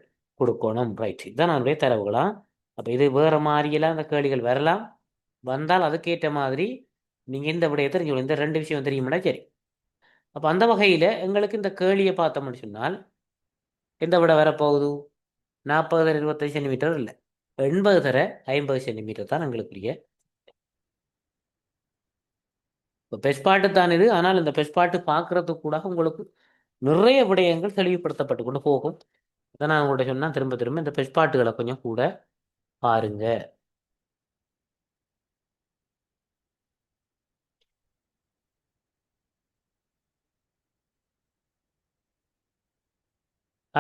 கொடுக்கணும். ரைட், இதுதான் நம்முடைய தரவுகளாம். அப்போ இது வேற மாதிரியெல்லாம் அந்த கேள்விகள் வரலாம். வந்தால் அதுக்கேற்ற மாதிரி நீங்கள் இந்த விடையை தெரிஞ்சுக்கணும். இந்த ரெண்டு விஷயம் தெரியுமாடா சரி. அப்போ அந்த வகையில் எங்களுக்கு இந்த கேள்வியை பார்த்தோம்னு சொன்னால் எந்த விட வரப்போகுது 40 × 25 சென்டிமீட்டர் இல்லை, 80 × 50 சென்டிமீட்டர் தான் எங்களுக்குரிய இப்போ பெஸ்பாட்டு தான் இது. ஆனால் இந்த பெஸ்பாட்டு பார்க்கறதுக்கு கூட உங்களுக்கு நிறைய விடயங்கள் தெளிவுபடுத்தப்பட்டு கொண்டு போகும். இதை நான் உங்கள்கிட்ட சொன்னால் திரும்ப திரும்ப இந்த பெஸ்பாட்டுகளை கொஞ்சம் கூட பாருங்க.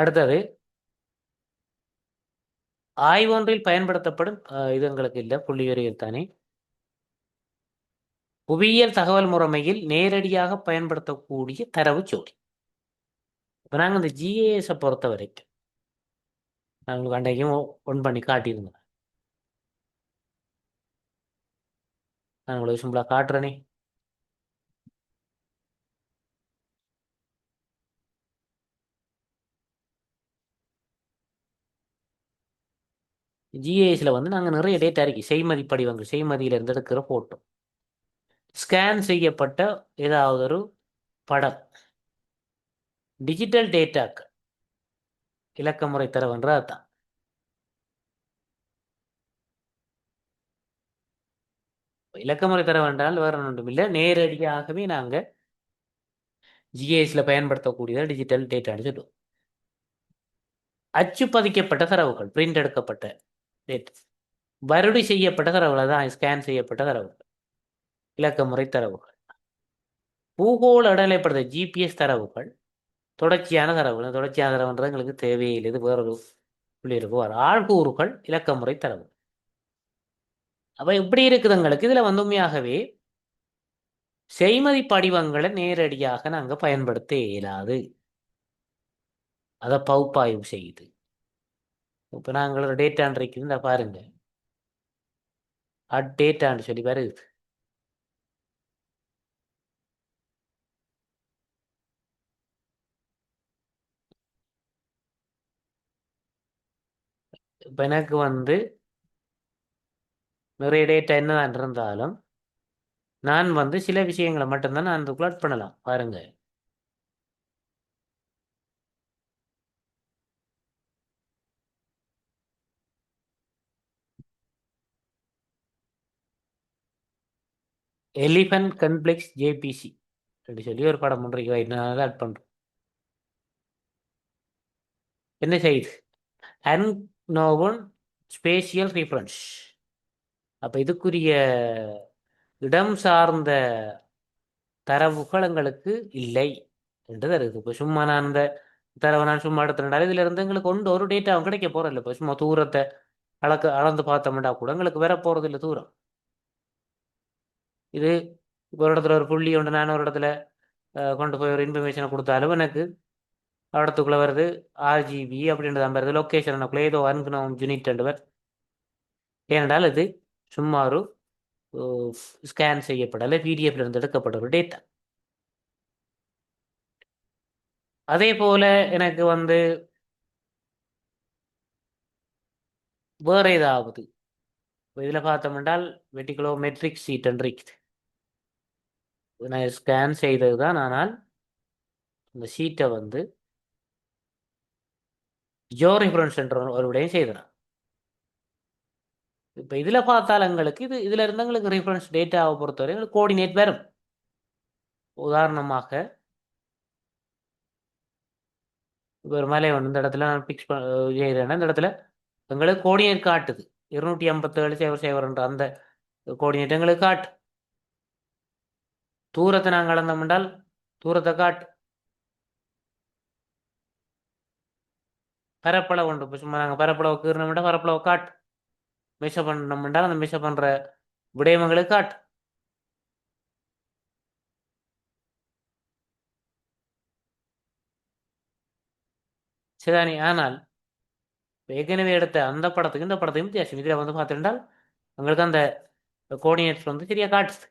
அடுத்தது ஆய்வொன்றில் பயன்படுத்தப்படும் இது எங்களுக்கு இல்லை புள்ளிவிவரிகள் தானே. புவியியல் தகவல் முறைமையில் நேரடியாக பயன்படுத்தக்கூடிய தரவு ஜோடி. இப்போ நாங்கள் இந்த ஜிஏஎஸை பொறுத்த வரைக்கும் நான் உங்களுக்கு அன்றைக்கும் ஒன் பண்ணி காட்டியிருந்தேன். நான் உங்களுக்கு சிம்பிளாக காட்டுறேனே. ஜிஏஎஸில் வந்து நாங்கள் நிறைய டேட்டா இருக்கு. செய்மதி படிவங்கள், செய்மதியிலிருந்து எடுக்கிற ஃபோட்டோ, ஸ்கேன் செய்யப்பட்ட ஏதாவது ஒரு படம், டிஜிட்டல் டேட்டாக்கு இலக்க முறை தரவுன்ற அதுதான். இலக்க முறை தரவு என்றால் வேற ஒன்றும் இல்லை, நேரடியாகவே நாங்கள் ஜிஏஎஸில் பயன்படுத்தக்கூடியது டிஜிட்டல் டேட்டான்னு சொல்லுவோம். அச்சு பதிக்கப்பட்ட தரவுகள், பிரிண்ட் எடுக்கப்பட்ட டேட்டா, வருடி செய்யப்பட்ட தரவுகள் தான் ஸ்கேன் செய்யப்பட்ட தரவுகள், இலக்க முறை தரவுகள், பூகோள இடைநிலைப்படுத்த ஜிபிஎஸ் தரவுகள், தொடர்ச்சியான தரவுகள். தொடர்ச்சியான தரவுன்றது எங்களுக்கு தேவையில்லை, இது வேறொரு புள்ளி இருக்கும். ஆழ்கூறுகள், இலக்க முறை தரவு. அப்போ இப்படி இருக்குது எங்களுக்கு. இதில் வந்து உண்மையாகவே செய்மதி படிவங்களை நேரடியாக நாங்கள் பயன்படுத்த இயலாது. அதை பகுப்பாய்வு செய்யுது. இப்போ நாங்கள் ஒரு டேட்டான் இருக்குது, இந்த பாருங்க டேட்டான்னு சொல்லி வருது. இப்போ எனக்கு வந்து நிறைய டேட்டா என்னதான் இருந்தாலும் நான் வந்து சில விஷயங்களை மட்டும்தான் நான் அதுக்குள்ள ஆட் பண்ணலாம். பாருங்க, எலிஃபண்ட் கம்ப்ளெக்ஸ் ஜேபிசி அப்படி சொல்லி ஒரு படம் ஒன்றைக்கு நான் ஆட் பண்ணுறேன். என்ன செய்யுது? அன்நோவன் ஸ்பேஷியல் ரிஃபரன்ஸ். அப்போ இதுக்குரிய இடம் சார்ந்த தரவுகள் எங்களுக்கு இல்லை என்று இருக்குது. இப்போ சும்மா நான் அந்த தரவை நான் சும்மா எடுத்துட்டாலும் இதுல இருந்து எங்களுக்கு கொண்டு ஒரு டேட்டாவும் கிடைக்க போறதில்லை. இப்போ சும்மா தூரத்தை அளந்து பார்த்தோம்னா கூட எங்களுக்கு வர போறது இல்லை தூரம். இது இப்போ ஒரு இடத்துல ஒரு புள்ளி ஒன்று நான் ஒரு இடத்துல கொண்டு போய் ஒரு இன்ஃபர்மேஷனை கொடுத்தாலும் எனக்கு இடத்துக்குள்ள வருது RGB அப்படின்றது தான் வருது. லொக்கேஷன் எனக்குள்ள ஏதோ அனுப்பினோம் யூனிட் ரெண்டு பேர். ஏனென்றால் இது சும்மா ஒரு ஸ்கேன் செய்யப்படலை, பிடிஎஃப்ல இருந்து எடுக்கப்பட்ட ஒரு டேட்டா. அதே போல எனக்கு வேற ஏதாவது இதில் பார்த்தோம் என்றால் வெட்டிகுலோ மெட்ரிக் சீட் என்று இருக்குது. நான் ஸ்கேன் செய்தது தான். ஆனால் இந்த ஷீட்டை ஜியோ ரெஃபரன்ஸ் என்ற ஒரு விடையும் செய்தேன். இப்போ இதில் பார்த்தால் எங்களுக்கு இதில் இருந்து எங்களுக்கு ரெஃபரன்ஸ் டேட்டாவை பொறுத்தவரை எங்களுக்கு கோஆர்டினேட் வரும். உதாரணமாக இப்போ ஒரு மலை ஒன்று இந்த இடத்துல நான் பிக்ஸ் செய்கிறேன்னா இந்த இடத்துல எங்களுக்கு கோஆர்டினேட் காட்டுது 257 அந்த கோஆர்டினேட் எங்களுக்கு காட்டு. தூரத்தை நாங்கள் அளந்தோம் என்றால் தூரத்தை காட்டு. பரப்பளவு உண்டு. இப்போ சும்மா நாங்கள் பரப்பளவு கீறணும்னா பரப்பளவு காட்டு. மெஷர் பண்ணோம்னா அந்த மெஷர் பண்ணுற விடயங்களுக்கு காட்டு. சரிதானே? ஆனால் ஏற்கனவே எடுத்த அந்த படத்துக்கு இந்த படத்துக்கும் வித்தியாசம். இதில் பார்த்துட்டால் உங்களுக்கு அந்த கோஆர்டினேட்ஸ் சரியா காட்டுது.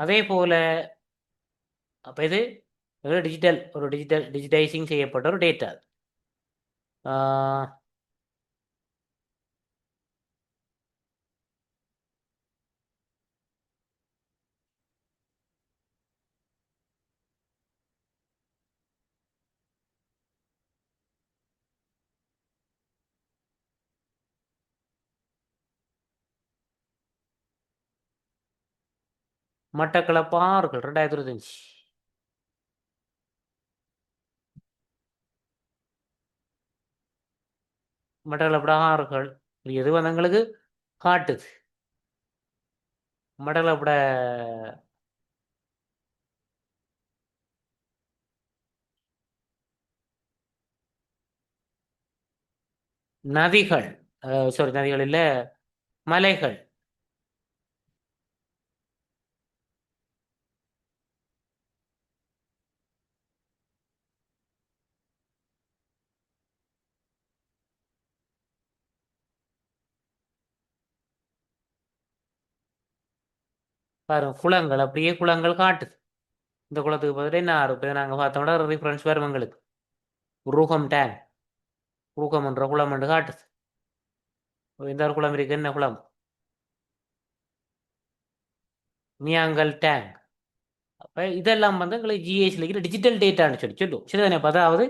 அதே போல அப்போ இது டிஜிட்டைசிங் செய்யப்பட்ட ஒரு டேட்டா. மட்டக்களப்பு ஆறுகள் 2025. மட்டக்களப்பு ஆறுகள் எது எங்களுக்கு காட்டுது. மட்டக்களப்போட நதிகள், சாரி நதிகள் இல்லை, மலைகள். பாருங்க குளங்கள், அப்படியே குளங்கள் காட்டுது. இந்த குளத்துக்கு பதில் என்ன ஆறு? இப்போ நாங்கள் பார்த்தோம்னா ரிஃபரன்ஸ் வரும் எங்களுக்கு. ரூகம் டேங்க், ரூகம் என்ற குளம் என்று காட்டுது. இந்த ஒரு குளம் இருக்கு. என்ன குளம்? மியாங்கல் டேங்க். அப்போ இதெல்லாம் எங்களுக்கு ஜிஎஸ்ல இருக்கிற டிஜிட்டல் டேட்டான்னு சொல்லும். சரிதானே? அப்போ அதாவது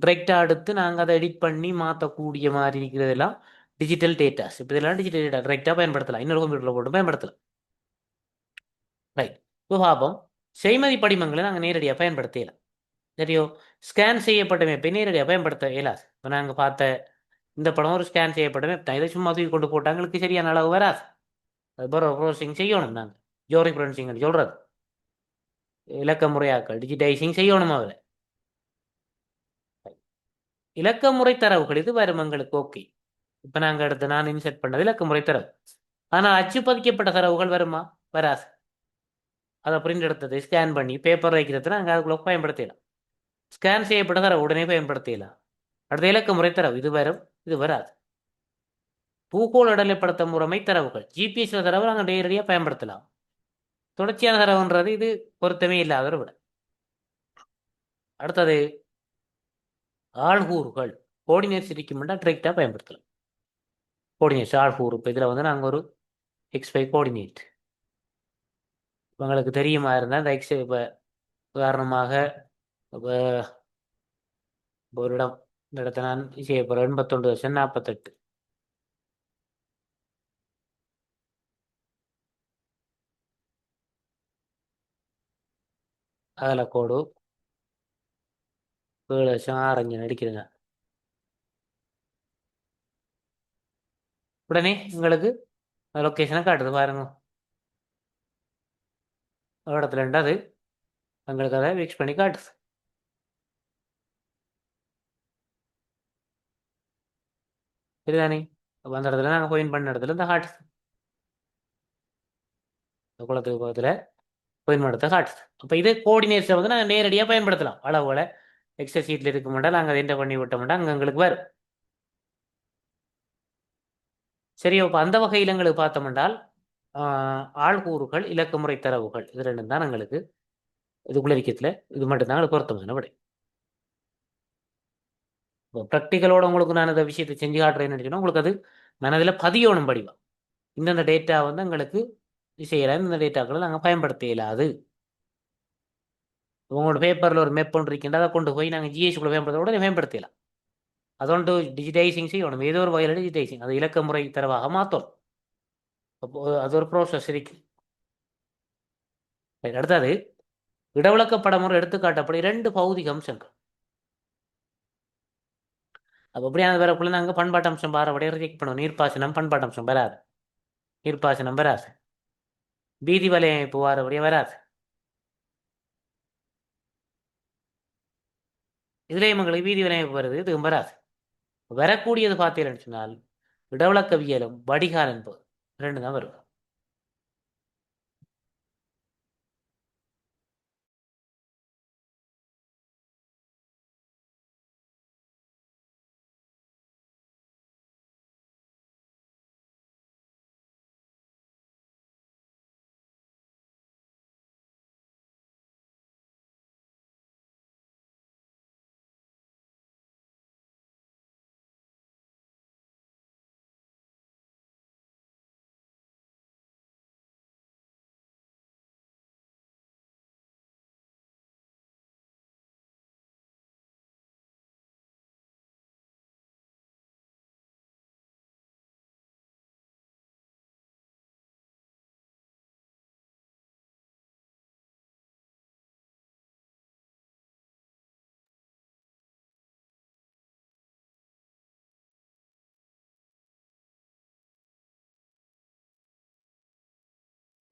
டிரெக்டாக எடுத்து நாங்கள் அதை எடிட் பண்ணி மாற்றக்கூடிய மாதிரி இருக்கிறதெல்லாம் டிஜிட்டல் டேட்டாஸ். இப்போ இதெல்லாம் டிஜிட்டல் டேட்டா டிரெக்டாக பயன்படுத்தலாம், இன்னொரு கம்ப்யூட்டரில் போட்டு பயன்படுத்தலாம். ரைட். இப்போ பார்ப்போம். செய்மதி படிமங்களை நாங்கள் நேரடியாக பயன்படுத்தலாம். சரியோ? ஸ்கேன் செய்யப்பட்ட மேப்பை நேரடியாக பயன்படுத்த இயலாது. இப்போ நாங்கள் பார்த்த இந்த படம் ஒரு ஸ்கேன் செய்யப்பட்ட மேப் தான். இதை சும்மா தூக்கி கொண்டு போட்டால் எங்களுக்கு சரியான அளவு வராது. அது ப்ரோசஸிங் செய்யணும். நாங்கள் ஜோரி ப்ரொன்சிங்னு சொல்கிறது இலக்க முறையாக்கள் டிஜிட்டைசிங் செய்யணும். அதில் இலக்க முறை தரவுகள் இது வரும் எங்களுக்கு. ஓகே. இப்போ நாங்கள் எடுத்து நான் இன்செர்ட் பண்ணது இலக்க முறை தரவு. ஆனால் அச்சு பதிக்கப்பட்ட தரவுகள் வருமா? வராது. அதை பிரிண்ட் எடுத்தது ஸ்கேன் பண்ணி பேப்பர் வைக்கிறது நாங்கள் அதுக்குள்ள பயன்படுத்தலாம். ஸ்கேன் செய்யப்பட்ட தரவு உடனே பயன்படுத்தலாம். அடுத்த இலக்க முறை தரவு இது வரும், இது வராது. பூகோள் அடையாளப்படுத்த முறைமை தரவுகள் ஜிபிஎஸ் தரவு நாங்கள் நேரடியாக பயன்படுத்தலாம். தொடர்ச்சியான தரவுன்றது இது பொருத்தமே இல்லாத விட. அடுத்தது ஆள்கூறுகள் கோஆர்டினேட்ஸ் இருக்குமெண்டா டிரெக்டாக பயன்படுத்தலாம். கோஆர்டினேட்ஸ் ஆள்கூறு. இப்போ இதில் நாங்கள் ஒரு XY கோஆர்டினேட் உங்களுக்கு தெரியுமா இருந்தால் இந்த எக்ஸ் இப்போ உதாரணமாக இப்போ ஒரு இடம், இந்த இடத்த நான் செய்ய போகிறேன் 89 வருஷம் 48. அகலக்கோடு 7,6,5 அடிக்கிறேங்க. உடனே உங்களுக்கு லொக்கேஷனை காட்டுது பாருங்க. ஒரு இடத்துல அது உங்களுக்கு அதை ஃபிக்ஸ் பண்ணி காட்டுது. சரிதானே? அப்போ அந்த இடத்துல நாங்கள் பாயிண்ட் பண்ண இடத்துல இந்த காட்டுது. குளத்துக்கு பக்கத்தில் பாயிண்ட் பண்ண இடத்த காட்டுது. அப்போ இது கோஆர்டினேட்ஸை வந்து நாங்கள் நேரடியாக பயன்படுத்தலாம். அளவுகளை எக்ஸல் ஷீட்டில் இருக்க மாட்டா நாங்கள் அதை என்டர் பண்ணி விட்ட மாட்டோம், அங்கே எங்களுக்கு வரும். சரி, இப்போ அந்த வகையில் எங்களுக்கு பார்த்தோம்னால் ஆள்கூறுகள் இலக்கமுறை தரவுகள் இது ரெண்டும் தான் எங்களுக்கு இதுக்குள்ள இருக்கிறதுல இது மட்டும்தான் எங்களுக்கு பொருத்தமான விடை. இப்போ ப்ராக்டிக்கலோட உங்களுக்கு நான் அந்த விஷயத்தை செஞ்சு காட்டுறேன்னு நினைச்சோன்னா உங்களுக்கு அது மனதில் பதியணும் படிவா. இந்தந்த டேட்டா வந்து எங்களுக்கு செய்யலாம், இந்த டேட்டாக்களை நாங்கள் பயன்படுத்த இயலாது. உங்களோட பேப்பரில் ஒரு மேப் ஒன்று இருக்கின்ற அதை கொண்டு போய் நாங்கள் ஜிஎஸ்குள்ளே பயன்படுத்த உடனே பயன்படுத்தலாம். அதோண்டு டிஜிட்டைசிங் செய்யணும், ஏதோ ஒரு வகையில் டிஜிட்டைசிங் அது இலக்க முறை தரவாக மாற்றணும். அப்போ அது ஒரு ப்ரோசஸ் இருக்கு. அடுத்தது இடவிளக்க படமுறை எடுத்துக்காட்டப்படி 2 பௌதிக அம்சங்கள். அப்போ அப்படியான வரக்குள்ள நாங்கள் பண்பாட்டு அம்சம் பாரபடியாக ரிஜெக்ட் பண்ணுவோம். நீர்ப்பாசனம் பண்பாட்டு அம்சம் வராது, நீர்ப்பாசனம் வராது. வீதி வலையமைப்பு வாரபடியாக வராது. இதுலேயும் எங்களுக்கு வீதி வலையமைப்பு வருது, இதுவும் வராது. வரக்கூடியது பார்த்தீங்கன்னு சொன்னால் இடவிளக்கவியலும் வடிகால் என்பது 2 தான் வரும்.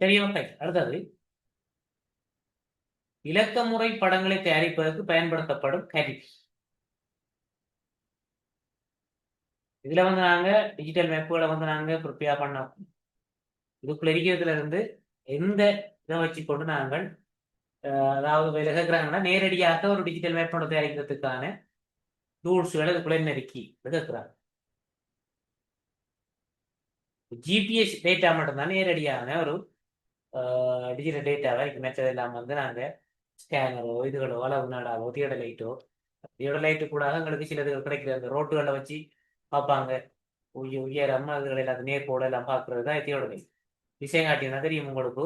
சரி, ஓகே. அடுத்தது இலக்க முறை படங்களை தயாரிப்பதற்கு பயன்படுத்தப்படும் கருவி. இதுல வந்து நாங்க டிஜிட்டல் மேப்புகளை வந்து நாங்க ப்ரிப்பேர் பண்ணோம். இதுக்குள்ள இருக்கிறதுல இருந்து எந்த இதை வச்சுக்கொண்டு நாங்கள் அதாவது விலகுறாங்கன்னா நேரடியாக ஒரு டிஜிட்டல் மேப் தயாரிக்கிறதுக்கான டூல்ஸ்களை இதுக்குள்ள நெருக்கி விலகுறாங்க. ஜிபிஎஸ் டேட்டா மட்டும்தான் நேரடியான ஒரு டிஜிட்டல் டேட்டாவை மெத்ததெல்லாம் வந்து நாங்கள் ஸ்கேனரோ இதுகளோ அளவு நாடாவோ தியோடலைட்டோ தியோடலைட்டு கூட எங்களுக்கு சிலது கிடைக்கிற அந்த ரோட்டுகளில் வச்சு பார்ப்பாங்க. உயரம் அதுகள் எல்லாத்தையும் நேர்கோட எல்லாம் பார்க்கறது தான் தியோடலைட். விஷயம் காட்டினா தெரியும் உங்களுக்கு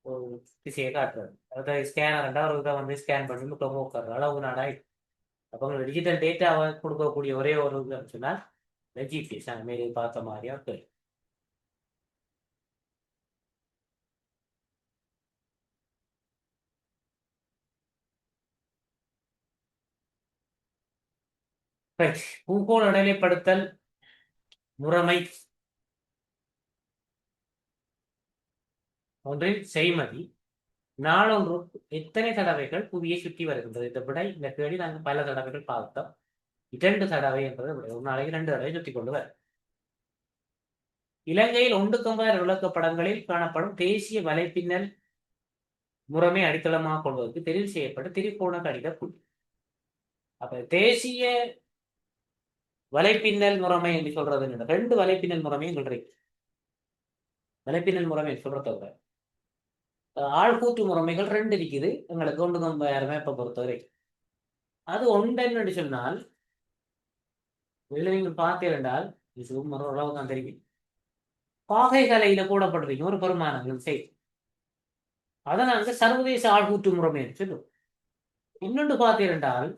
ஒரு திசையை காட்டுறது. அதாவது ஸ்கேனர் ஒரு இதை வந்து ஸ்கேன் பண்ணி போக்குறது அளவு நாடாய். அப்போ உங்களுக்கு டிஜிட்டல் டேட்டாவை கொடுக்கக்கூடிய ஒரே ஒரு இதுன்னு சொன்னால் ஜிபிஎஸ் நாங்கள் மேலே பார்த்த மாதிரியா இருக்கு. பூகோள் இடைநிலைப்படுத்தல் முறைமை ஒன்றில் செய்மதி நாளொன்று எத்தனை தடவைகள் புவியை சுற்றி வருகின்றது? இந்த விடை இந்த கேள்வி நாங்கள் பல தடவைகள் பார்த்தோம். 2 தடவை என்பது ஒரு நாளைக்கு 2 தடவை சுற்றி கொண்டு வர. இலங்கையில் 1,000 விளக்கப்படங்களில் காணப்படும் தேசிய வலைப்பின்னல் முறைமை அடித்தளமாக கொள்வதற்கு தெரிவு செய்யப்பட்ட திரிகோண கடித புள்ளி. அப்ப தேசிய வலைப்பின்னல் முறைமை என்று சொல்றது 2 வலைப்பின்னல் முறைமை எங்களுக்கு வலைப்பின்னல் முறைமை சொல்றத ஆள்கூற்று முறைமைகள் 2 இருக்குது எங்களுக்கு 1,000 மேப்பை பொறுத்தவரை. அது ஒன்றென்னு சொன்னால் நீங்கள் பார்த்தீர்கள் ஓரளவு தான் தெரியும். பாகை கலையில போடப்பட்டிருக்கும் ஒரு பெருமானங்கள் செய்தி அதை நாங்கள் சர்வதேச ஆள்கூற்று முறைமை என்று சொல்லுவோம். இன்னொன்று பார்த்தீர்கள்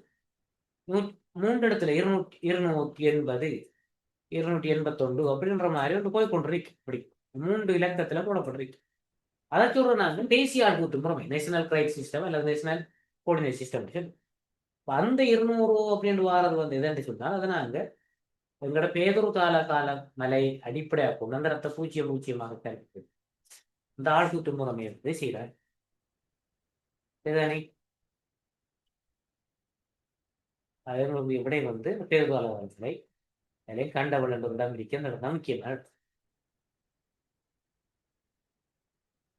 3 இடத்துல 280 281 அப்படின்ற மாதிரி ஒன்று போய் கொண்டிருக்கு. இப்படி 3 இலக்கத்துல போடப்பட்டிருக்கு. அதை சொல்றோம் நாங்கள் தேசிய ஆட்கூட்டு முறைமை, நேஷனல் கிரைட் சிஸ்டம் அல்லது நேஷனல் கோஆர்டினேட் சிஸ்டம். அந்த 200 அப்படின்னு வாரது வந்து எதுன்னு சொன்னால் அதை நாங்கள் எங்களோட பேதொரு கால மலை அடிப்படையாக கொண்டு அந்த ரத்த பூச்சியமாக கருத்து இந்த ஆழ்கூட்டு முறைமை இருந்து செய்கிறார். இதுதானே அதனுடைய விடை வந்து பேருகால வாழ்க்கை அதிலே கண்டவள் என்ற இடம் இருக்கின்றது முக்கியமான.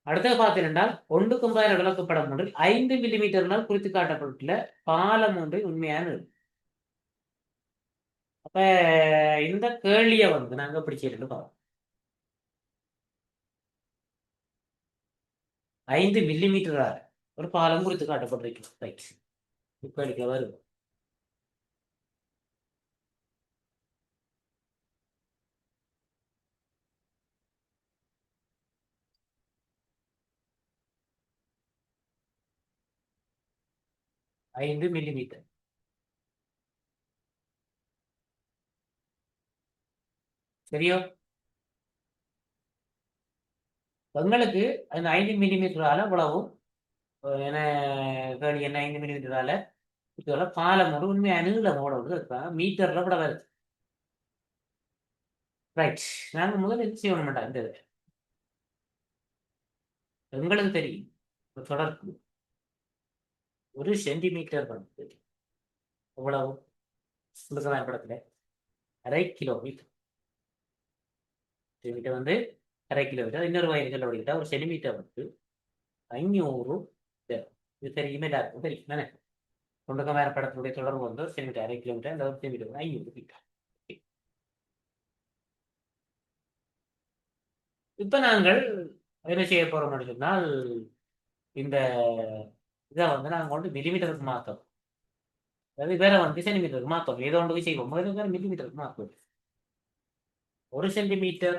அடுத்தது பார்த்தீங்கன்னா 1.9 விளக்கப்படம் ஒன்றில் 5 மில்லிமீட்டர்னால் குறித்து காட்டப்பட்டுள்ள பாலம் ஒன்று உண்மையான. அப்ப இந்த கேள்விய வந்து நாங்க எப்படி செய்யறது பார்ப்போம். 5 மில்லிமீட்டராக ஒரு பாலம் குறித்து காட்டப்பட்டிருக்கிறது. இப்ப எடுக்க வரும் 5 மில்லிமீட்டர். சரியோ? உங்களுக்கு அந்த 5 மில்லிமீட்டரால இவ்வளவும் என்ன கேள்வி என்ன 5 மில்லிமீட்டரால இதெல்லாம் பாலம் ஒரு உண்மையான நீளம் ஓட இருப்பாங்க மீட்டர்ல கூட வருது. ரைட், நாங்க முதல்ல என்ன செய்ய மாட்டோம். இந்த எங்களுக்கு தெரியும் தொடர்பு 1 சென்டிமீட்டர் வந்து எவ்வளவு படத்துல 1/2 கிலோமீட்டர். சென்டிமீட்டர் வந்து 1/2 கிலோமீட்டர். இன்னொரு வயது சொல்ல ஒரு சென்டிமீட்டர் வந்து 500. இது தெரியுமே எல்லாருக்கும் தெரியும் தானே. தொண்டகமாயிர படத்தினுடைய தொடர்பு வந்து சென்டிமீட்டர் 1/2 கிலோமீட்டர் அந்த சென்டிமீட்டர் 500 மீட்டர். இப்ப நாங்கள் என்ன செய்ய போறோம்னு சொன்னால் இந்த இதை வந்து நாங்கள் கொண்டு மில்லிமீட்டருக்கு மாற்றோம். அதாவது வேற வந்து சென்டிமீட்டருக்கு மாற்றோம். ஏதோ ஒன்று செய்வோம் வேற மில்லிமீட்டருக்கு மாற்றுவோம். 1 சென்டிமீட்டர்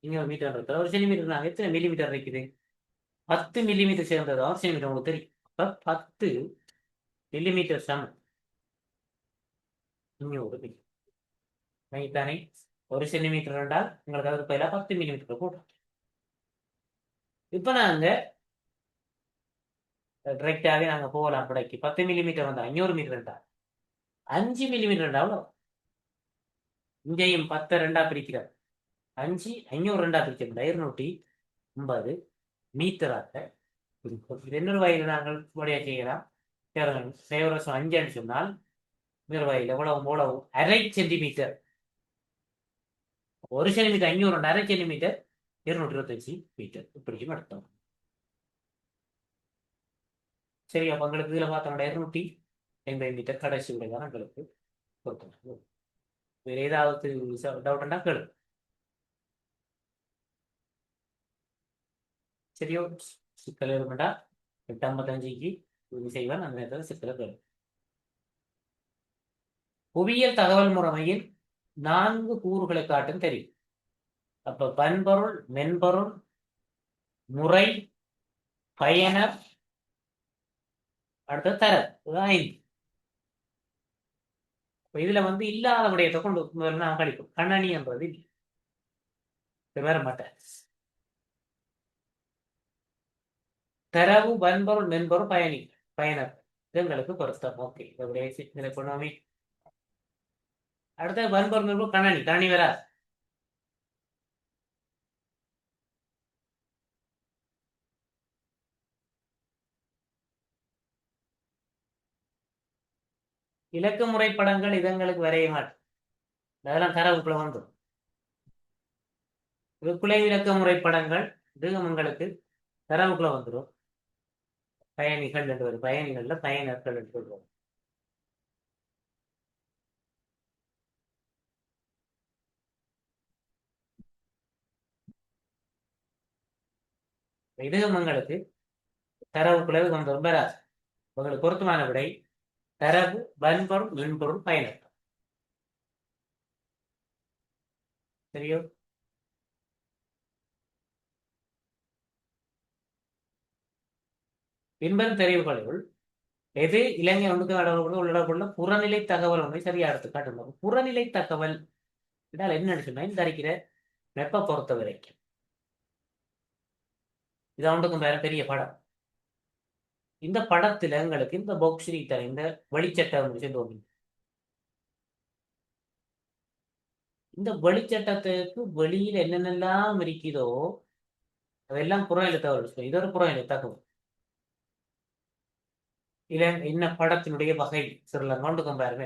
இங்க ஒரு மீட்டர் இருக்கிற 1 சென்டிமீட்டர் நாங்கள் எத்தனை மில்லிமீட்டர் இருக்குது? 10 மில்லிமீட்டர் சேர்ந்ததா சென்டிமீட்டர் உங்களுக்கு தெரியும். அப்ப 10 மில்லிமீட்டர் சமம் 500 தானே. 1 சென்டிமீட்டர் என்றால் உங்களுக்கு அதுக்கு பதிலாக 10 மில்லிமீட்டர் போட்டோம். இப்ப நாங்க டிரெக்டாவே நாங்க போகலாம் படைக்கு 10 மில்லிமீட்டர் வந்தா 500 மீட்டர் இருந்தா 5 மில்லிமீட்டர் இருந்தா இங்கேயும் 10 ரெண்டா பிரிக்கிறார் 5 500 ரெண்டா பிரிக்கிறார் 250 மீட்டராக இன்னொரு வகையில் நாங்கள் முறையா செய்யலாம். 5 அடி சொன்னால் இன்னொரு வகையில் எவ்வளவு 1/2 சென்டிமீட்டர். 1 சென்டிமீட்டர் 500 1/2 சென்டிமீட்டர் 225 மீட்டர் இப்படியும் அர்த்தம். சரி, அப்ப எங்களுக்கு இதுல பார்த்தோம் 250 மீட்டர் கடைசி விடைதான் எங்களுக்கு பொருத்தம். வேற ஏதாவது டவுட்னா கேளு. சரியோ? சிக்கல் இருக்குண்டா 8:55க்கு செய்வான் அந்த நேரத்தில் சிக்கலை கேளு. புவியியல் தகவல் முறைமையில் 4 கூறுகளை காட்டும் தெரியும். அப்ப பண்பொருள், மென்பொருள், முறை, பயனர், அடுத்த தர 5. இதுல வந்து இல்லாத விடயத்தை கொண்டு நான் கழிக்கும். கண்ணணி என்றது வேற மாட்டேன். தரவு, வன்பொருள், மென்பொருள், பயனர் இதுங்களுக்கு பொருத்தம். ஓகே, இதை கொண்டாமே. அடுத்த வன்பொருள், மென்பொருள், கணனி வராது. இலக்கு முறை படங்கள் இதங்களுக்கு வரைய மாட்டேன். அதெல்லாம் தரவுக்குள்ள வந்துடும். இதுக்குள்ளே இலக்க முறை படங்கள் இது உங்களுக்கு தரவுக்குள்ள வந்துடும். பயணிகள் என்று ஒரு பயணிகள்ல பயனர்கள் என்று சொல்லுவோம். இது உங்களுக்கு தரவுக்குள்ள வந்துடும். பெறாது உங்களுக்கு பொருத்தமான விடை தரவு, வன்பொருள், மென்பொருள், பயனர். சரியோ? பின்வரும் தெரிவுகளுள் எது இலங்கை ஒன்றுக்கு உள்ளடக்குள்ள புறநிலை தகவல் ஒன்றை சரியா எடுத்து காட்டுங்க. புறநிலை தகவல் என்றால் என்ன சொன்னா இந்த அறிக்கிற வெப்ப பொறுத்த வரைக்கும் இது அவனுக்கும் வேற பெரிய படம். இந்த படத்துல எங்களுக்கு இந்த பாக்ஸ் தர இந்த வெளிச்சட்டம் சொல்லி, இந்த வெளிச்சட்டத்துக்கு வெளியில என்னென்னலாம் இருக்குதோ அதெல்லாம் புறம் எழுத்தவர்கள். இது ஒரு புறம் எழுத்தாக்கும். இல்ல என்ன படத்தினுடைய வகை சிறுலங்க கொண்டு பாருங்க.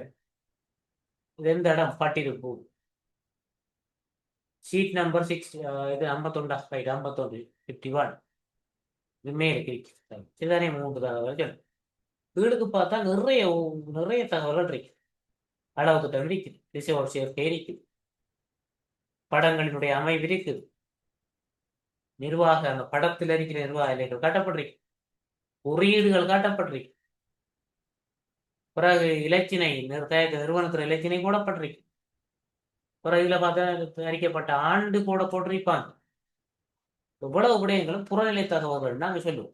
இது எந்த இடம் பட்டிருப்பு, ஷீட் நம்பர் 6, இது 51 ரைட் 51 51. இது மேலே இருக்கு இதுதானே 3 தகவல்கள். வீடுக்கு பார்த்தா நிறைய நிறைய தகவல்கள் இருக்கு. அளவுக்கு தகுதி இருக்குது, திசையோட சேர்க்கை இருக்குது, படங்களினுடைய அமைவு இருக்குது, நிர்வாக அந்த படத்தில் இருக்கிற நிர்வாக இலைகள் காட்டப்படுறீங்க, குறியீடுகள் காட்டப்படுறீங்க, பிறகு இலச்சினை நிறுவனத்தில் இலச்சினை போடப்படுறீங்க, பிறகு இதுல பார்த்தா தயாரிக்கப்பட்ட ஆண்டு கூட போட்டிருப்பாங்க. இவ்வளவு விடயங்களும் புறநிலை தகவல்கள் நாங்கள் சொல்லுவோம்.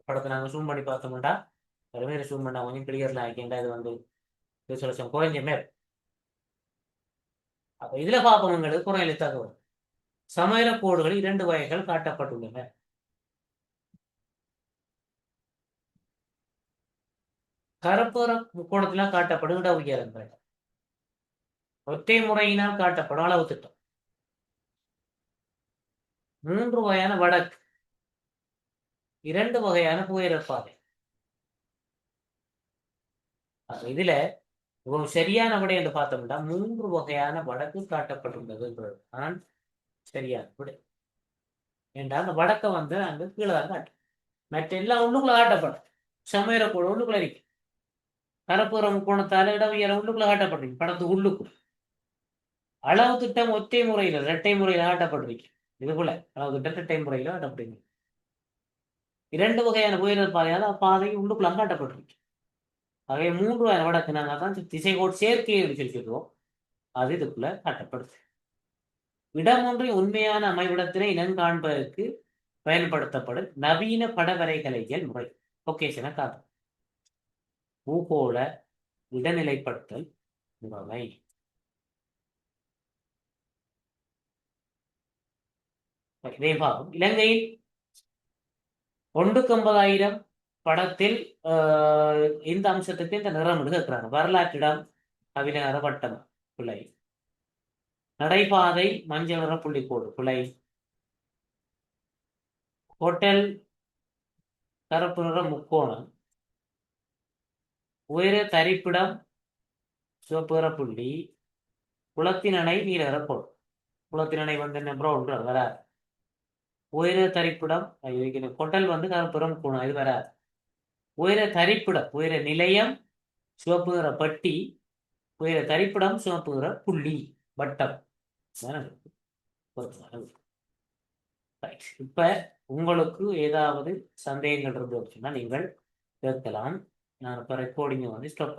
படத்தை நாங்கள் ஜூம் பண்ணி பார்த்தோம்டா வேறு ஜூம் பண்ணா கொஞ்சம் கிளியர்ல ஆக்கிண்டா இது வந்து ரிசல்யூஷன் குறைஞ்ச மேல். அப்ப இதுல பார்ப்பவங்களுக்கு புறநிலை தகவல். சமையல கோடுகள் 2 வகைகள் காட்டப்பட்டுள்ளன. கருப்புற முக்கோணத்தினால் காட்டப்படும் இடவியலங்கள், ஒற்றை முறையினால் காட்டப்படும் அளவு திட்டம், 3 வகையான வடக்கு, 2 வகையான புகையிரப்பாதை. இதுல சரியான விடை என்று பார்த்தோம்னா 3 வகையான வடக்கு காட்டப்பட்டுள்ளது என்பது நான் சரியான விடை. ஏண்டா அந்த வடக்க வந்து அங்க கீழே தான் காட்டும், மற்ற எல்லாம் உள்ளுக்குள்ள காட்டப்படும். சமையல கூட உள்ளுக்குள்ள இருக்கு, கருப்புற முக்கோணத்தால இடவியல உள்ளுக்குள்ள காட்டப்பட்டிருக்கு படத்துக்கு உள்ளுக்குள்ள. அளவு திட்டம் ஒற்றை முறையில் இரட்டை முறையில் காட்டப்பட்டிருக்கு. இதுக்குள்ள அளவு திட்டம் இரட்டை முறையில் காட்டப்பட்டிருக்கு. 2 வகையான புயல் பாதையால் பாதை உள்ளுக்குள்ள காட்டப்பட்டிருக்கு. ஆகவே 3 வகையான வடக்கு நாங்கள் தான் திசைகோடு சேர்க்கை என்று சொல்லிக்கிறோம், அது இதுக்குள்ள காட்டப்படுது. இடம் ஒன்றை உண்மையான அமைவிடத்தினை இனம் காண்பதற்கு பயன்படுத்தப்படும் நவீன படவரைகலைகள் முறை லொகேஷனை காட்டும். பூகோள இடநிலைப்படுத்தல் முறை. இலங்கையில் 150,000 படத்தில் இந்த அம்சத்துக்கு இந்த நிறம் இருக்கிறாங்க. வரலாற்றிடம் கவிஞர வட்டம் பிள்ளை, நடைபாதை மஞ்சள் நிற புள்ளிக்கோடு பிள்ளை, ஹோட்டல் கருப்பு நிற முக்கோணம், உயர தரிப்பிடம் சிவப்பு நிற புள்ளி, குளத்தின் அணை நீல நிற கோடு. குளத்தின் அணை வந்து என்ன ப்ரௌன் வராது. உயர தரிப்பிடம் ஹோட்டல் வந்து கருப்பு நிற முக்கோணம், இது வராது. உயர தரிப்பிடம் உயர நிலையம் சிவப்பு நிற பட்டி, உயர தரிப்பிடம் சிவப்பு நிற புள்ளி வட்டம். இப்ப உங்களுக்கு ஏதாவது சந்தேகங்கள் இருந்துச்சுன்னா நீங்கள் கேட்கலாம். நான் இப்ப ரெக்கார்டிங்கை வந்து ஸ்டாப்